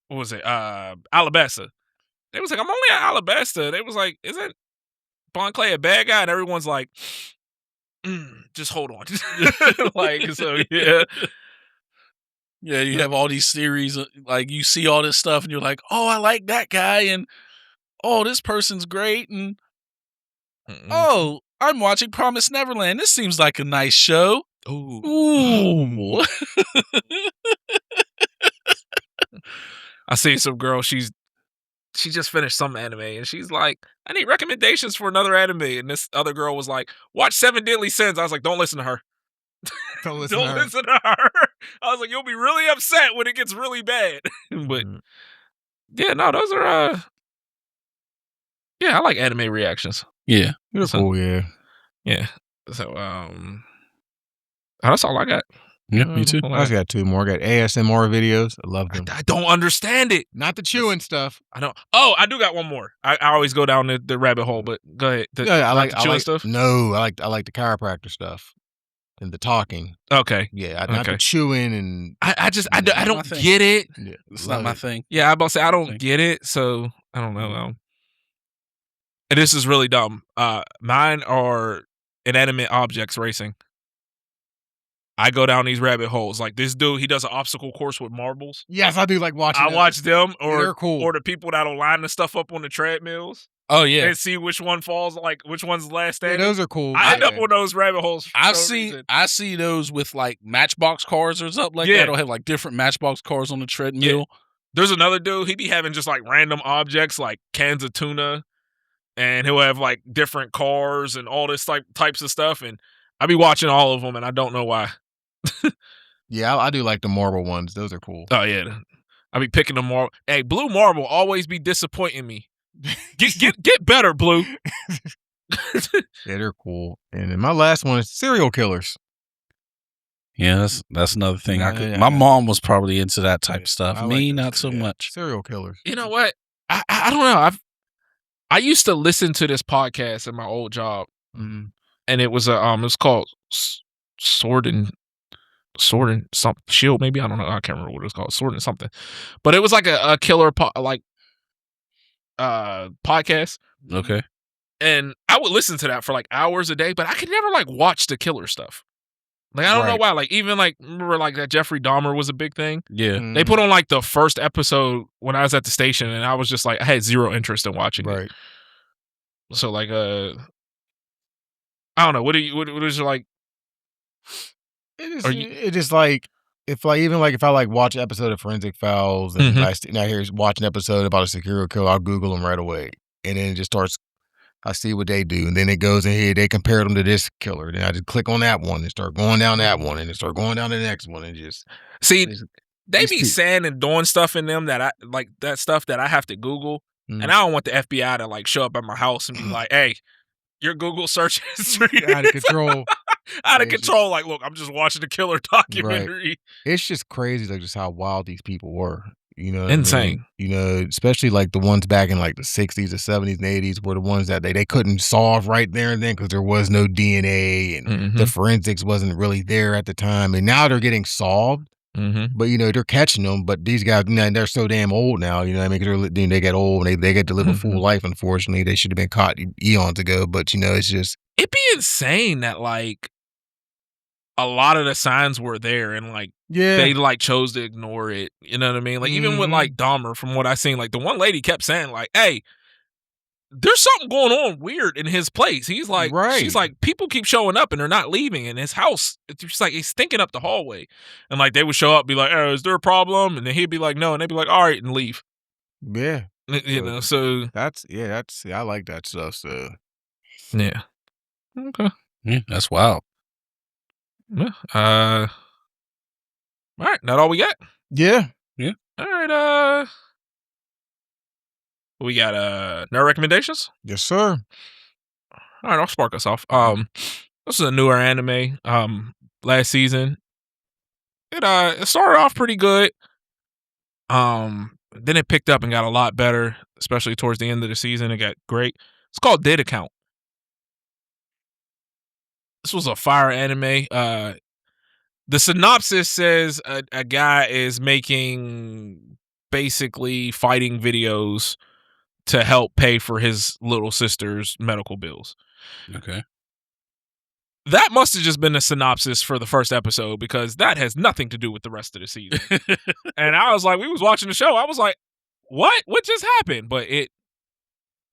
what was it? Alabasta. They was like, I'm only at Alabasta. They was like, isn't Bon Clay a bad guy? And everyone's like, just hold on. Like, so yeah. Yeah, you have all these series, like you see all this stuff, and you're like, "Oh, I like that guy," and "Oh, this person's great," and "Oh, I'm watching Promise Neverland. This seems like a nice show." Ooh. I see some girl. She just finished some anime, and she's like, "I need recommendations for another anime." And this other girl was like, "Watch Seven Deadly Sins." I was like, "Don't listen to her. Don't listen Don't to her. listen to her." I was like, "You'll be really upset when it gets really bad." But yeah, no, those are yeah, I like anime reactions. Yeah. They're So- cool, yeah. Yeah. So that's all I got. Yeah, me too. I just got 2 more. I got ASMR videos. I love them. I don't understand it. Not the chewing stuff. I don't. Oh, I do got one more. I always go down the rabbit hole, but go ahead. Yeah, I like the chewing stuff. No, I like the chiropractor stuff and the talking. Okay. Yeah, not the chewing and. I just I Not my don't thing. get it. Yeah, It's not love my it. thing. Yeah, I'm about to say I don't Thing. get it, so I don't know. And this is really dumb. Mine are inanimate objects racing. I go down these rabbit holes. Like this dude, he does an obstacle course with marbles. Yes, I do like watching. I watch them, Yeah, or they're cool. or the people that'll line the stuff up on the treadmills Oh yeah, and see which one falls, like which one's the last Yeah, standing. those are cool. I end Yeah. up on those rabbit holes. For I some see. reason. I see those with like Matchbox cars or something like Yeah. that. They'll have like different Matchbox cars on the treadmill. There's another dude. He be having just like random objects, like cans of tuna, and he'll have like different cars and all this types of stuff. And I be watching all of them, and I don't know why. Yeah, I do like the marble ones. Those are cool. Oh yeah, I be picking them marble. Hey, Blue Marble always be disappointing me. Get better, Blue. Yeah, they're cool. And then my last one is serial killers. Yeah, that's another thing. Yeah. My mom was probably into that type of stuff. I Me, like not those, so yeah. much. Serial killers. You know what? I don't know. I used to listen to this podcast at my old job, Mm-hmm. and it was it's called Sword and something Shield. Maybe I don't know. I can't remember what it was called. Sword and something. But it was like a killer podcast. Okay. And I would listen to that for like hours a day, but I could never like watch the killer stuff. Like I don't know Right. why. Like even like remember like that Jeffrey Dahmer was a big thing. Yeah. Mm-hmm. They put on like the first episode when I was at the station, and I was just like I had zero interest in watching it. Right. So like I don't know. What is your like? It is like if I watch an episode of Forensic Files and I hear watch an episode about a serial killer, I'll Google them right away, and then it just starts. I see what they do, and then it goes in here. They compare them to this killer. Then I just click on that one and start going down that one, and then start going down to the next one, and just See, they these be people- saying and doing stuff in them that I like that stuff that I have to Google, and I don't want the FBI to like show up at my house and be like, "Hey, your Google search history out of control. out of It's control." Like, look, I'm just watching a killer documentary. It's just crazy, like just how wild these people were. You know, what I Insane. mean? You know, especially like the ones back in like the 60s, the 70s, and 80s were the ones that they couldn't solve right there and then because there was no DNA and the forensics wasn't really there at the time. And now they're getting solved, but you know they're catching them. But these guys, you know, they're so damn old now. You know, what I mean, 'cause they get old and they get to live a full life. Unfortunately, they should have been caught eons ago. But you know, it's just It'd be insane that like a lot of the signs were there and like they like chose to ignore it. You know what I mean? Like even with like Dahmer, from what I seen, like the one lady kept saying like, "Hey, there's something going on weird in his place." He's like, she's like, people keep showing up and they're not leaving in his house. It's just like he's stinking up the hallway, and like they would show up, be like, "Oh, is there a problem?" And then he'd be like, "No," and they'd be like, "All right," and leave. Yeah, you know. So that's I like that stuff. So yeah, okay, yeah, that's wild. Yeah. All right, not all we got. Yeah. All right. We got no recommendations. Yes, sir. All right, I'll spark us off. This is a newer anime. Last season, it started off pretty good. Then it picked up and got a lot better, especially towards the end of the season. It got great. It's called Did Account. This was a fire anime. The synopsis says a guy is making basically fighting videos to help pay for his little sister's medical bills. Okay. That must have just been a synopsis for the first episode because that has nothing to do with the rest of the season. And I was like, we was watching the show. I was like, what? What just happened? But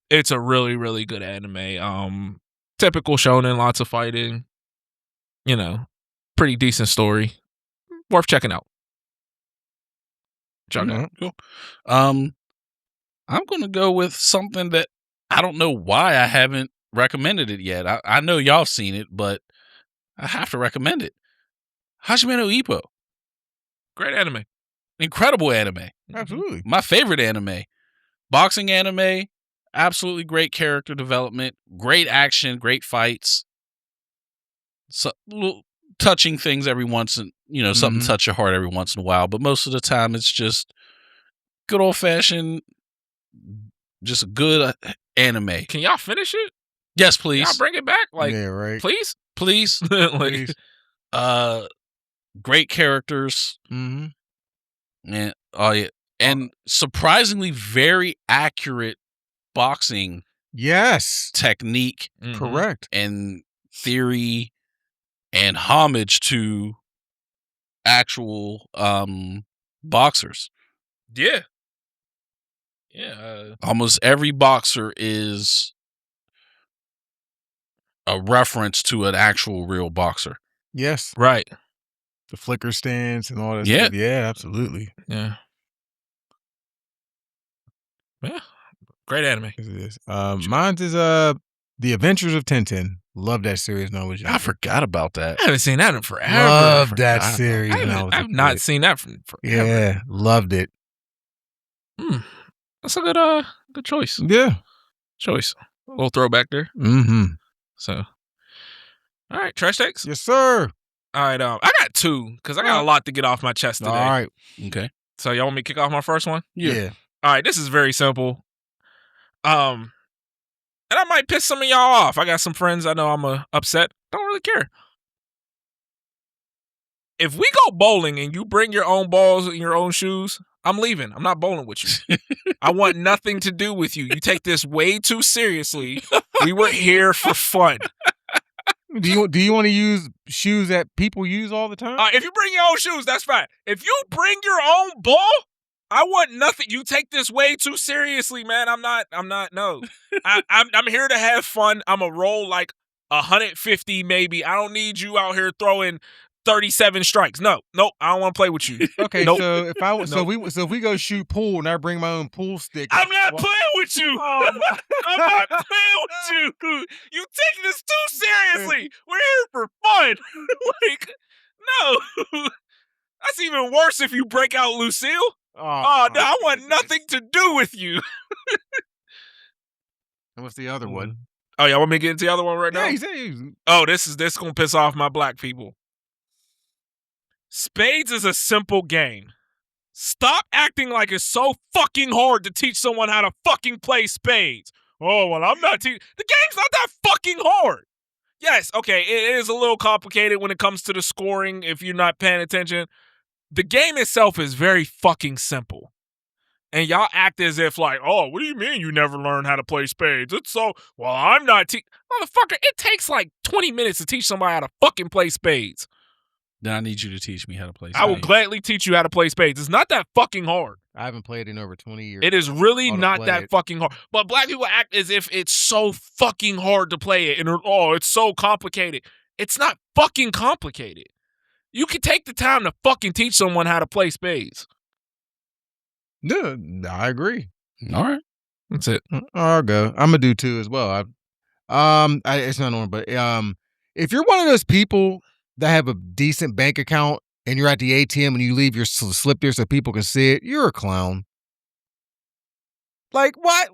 it's a really, really good anime. Typical shonen, lots of fighting. You know, pretty decent story. Worth checking out. Okay, cool. I'm going to go with something that I don't know why I haven't recommended it yet. I know y'all seen it, but I have to recommend it. Hajime no Ippo. Great anime. Incredible anime. Absolutely. My favorite anime. Boxing anime. Absolutely great character development. Great action. Great fights. So, little touching things every once in, something touch your heart every once in a while. But most of the time it's just good old fashioned, just a good anime. Can y'all finish it? Yes, please. Y'all bring it back? Like, yeah, right. Please? Please. Like, great characters. Mm-hmm. And and surprisingly very accurate boxing Yes. technique Correct. and theory and homage to actual boxers. Yeah. Yeah. Almost every boxer is a reference to an actual real boxer. Yes. Right. The flicker stance and all that Yeah. stuff. Yeah, absolutely. Yeah. Yeah. Great anime. Yes, it is. Mine's is The Adventures of Tintin. Love that series when I was young. I forgot about that. I haven't seen that in forever. Love that forgot. series when I was I've a not kid. seen that from forever. Yeah, loved it. That's a good choice. Yeah. A little throwback there. Mm-hmm. So, all right, trash takes. Yes, sir. All right, I got two because I got a lot to get off my chest today. All right. Okay. So y'all want me to kick off my first one? Yeah. All right, this is very simple. And I might piss some of y'all off. I got some friends I know I'm upset. Don't really care. If we go bowling and you bring your own balls and your own shoes, I'm leaving. I'm not bowling with you. I want nothing to do with you. You take this way too seriously. We were here for fun. Do you want to use shoes that people use all the time? If you bring your own shoes, that's fine. If you bring your own ball, I want nothing. You take this way too seriously, man. I'm not. No, I'm here to have fun. I'm a roll like 150 maybe. I don't need you out here throwing 37 strikes. No, I don't want to play with you. Okay, Nope. so if we go shoot pool and I bring my own pool stick, I'm not playing with you. I'm not playing with you. You take this too seriously. We're here for fun. Like, no. That's even worse if you break out Lucille. Oh, no, I want nothing to do with you. And what's the other one? Oh, y'all want me to get into the other one right now? Yeah, he said Oh, this gonna piss off my black people. Spades is a simple game. Stop acting like it's so fucking hard to teach someone how to fucking play spades. Oh, well, I'm not teaching. The game's not that fucking hard. Yes, okay, it is a little complicated when it comes to the scoring if you're not paying attention. The game itself is very fucking simple. And y'all act as if like, oh, what do you mean you never learned how to play spades? It's so, well, I'm not motherfucker, it takes like 20 minutes to teach somebody how to fucking play spades. Then I need you to teach me how to play spades. I will gladly teach you how to play spades. It's not that fucking hard. I haven't played in over 20 years. It is really not that fucking hard. But black people act as if it's so fucking hard to play it. And it's so complicated. It's not fucking complicated. You can take the time to fucking teach someone how to play spades. No, I agree. All right. That's it. I'll go. I'm gonna do two as well. It's not on, but if you're one of those people that have a decent bank account and you're at the ATM and you leave your slip there so people can see it, you're a clown. Like, what?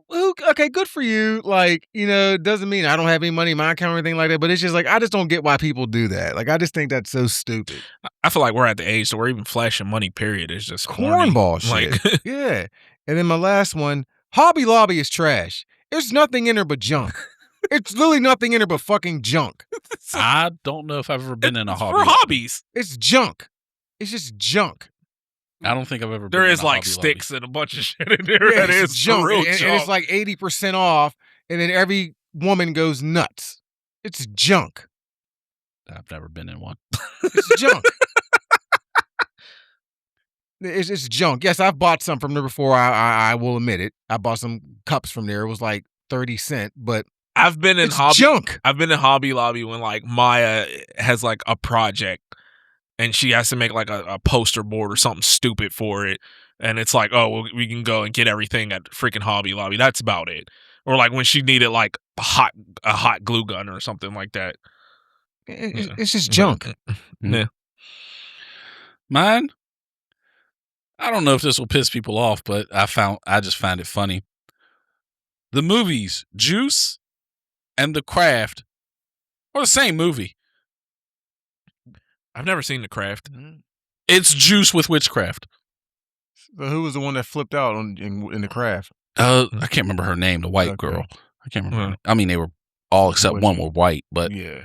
Okay, good for you. Like, it doesn't mean I don't have any money in my account or anything like that, but it's just like, I just don't get why people do that. Like, I just think that's so stupid. I feel like we're at the age so we're even flashing money, period. It's just corny. Cornball shit. Like, yeah. And then my last one, Hobby Lobby is trash. There's nothing in there but junk. It's literally nothing in there but fucking junk. I don't know if I've ever been in a hobby. For hobbies. It's junk. It's just junk. I don't think I've ever been There in is a like Hobby sticks Lobby. and a bunch of shit in there. Yeah, That it's is junk. real And junk. it's like 80% off, and then every woman goes nuts. It's junk. I've never been in one. It's junk. It's junk. Yes, I've bought some from there before. I will admit it. I bought some cups from there. It was like 30 cents, but I've been in it's junk. I've been in Hobby Lobby when like Maya has like a project and she has to make like a poster board or something stupid for it. And it's like, oh, well, we can go and get everything at freaking Hobby Lobby. That's about it. Or like when she needed like a hot glue gun or something like that. It's just junk. Yeah. Mine, I don't know if this will piss people off, but I just find it funny. The movies Juice and The Craft are the same movie. I've never seen The Craft. It's Juice with witchcraft. So who was the one that flipped out in The Craft? I can't remember her name, the white girl. I can't remember. I mean, they were all except one were white, but yeah.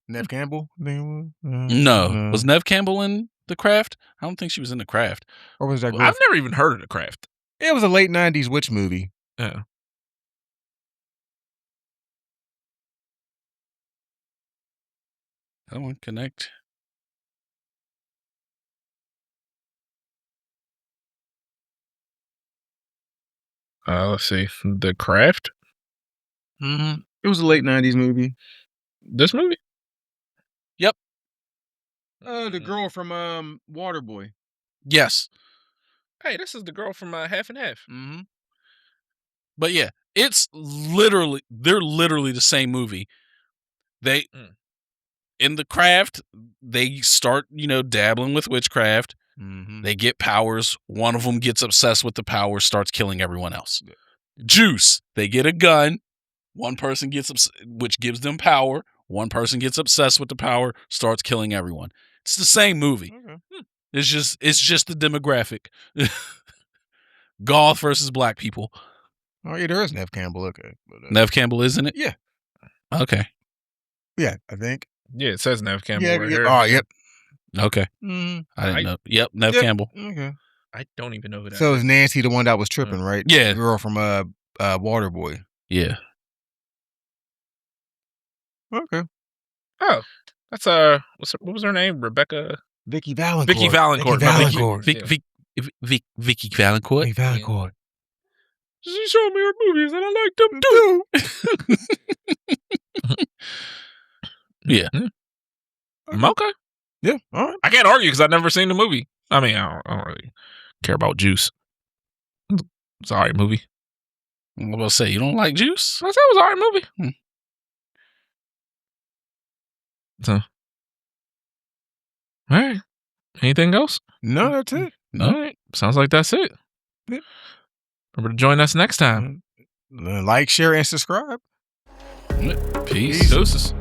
Neve Campbell? No. Was Neve Campbell in The Craft? I don't think she was in The Craft. Or was that girl? I've never even heard of The Craft. It was a late 90s witch movie. Yeah. I want to connect. Let's see. The Craft? Mm-hmm. It was a late 90s movie. This movie? Yep. The girl from Waterboy. Yes. Hey, this is the girl from Half and Half. Mm-hmm. But yeah, they're literally the same movie. They in The Craft, they start, dabbling with witchcraft. Mm-hmm. They get powers. One of them gets obsessed with the power, starts killing everyone else. Yeah. Juice, they get a gun. One person gets which gives them power. One person gets obsessed with the power, starts killing everyone. It's the same movie. Okay. It's just the demographic. Goth versus black people. Oh yeah, there is Neve Campbell. Okay, but, Neve Campbell is in it? Yeah. Okay. Yeah, I think. Yeah, it says Neve Campbell Yeah, right yeah. here. Oh, yep. Okay. Mm-hmm. I didn't know. Yep, Neve Campbell. Okay. I don't even know who that So is. is Nancy the one that was tripping, right? Yeah. The girl from Waterboy. Yeah. Okay. Oh, that's what was her name? Rebecca. Vicky Valancourt. Vicky Valancourt. Vicky Valancourt. Vicky Valancourt. Vicky Valancourt. She showed me her movies and I liked them too. Yeah. Okay. Yeah. All right. I can't argue because I've never seen the movie. I mean, I don't really care about Juice. It's an alright movie. I'm about to say, you don't like Juice? I said it was an alright movie. So, all right. Anything else? No, that's it. No. All right. Sounds like that's it. Yep. Remember to join us next time. Like, share, and subscribe. Peace. Deuces.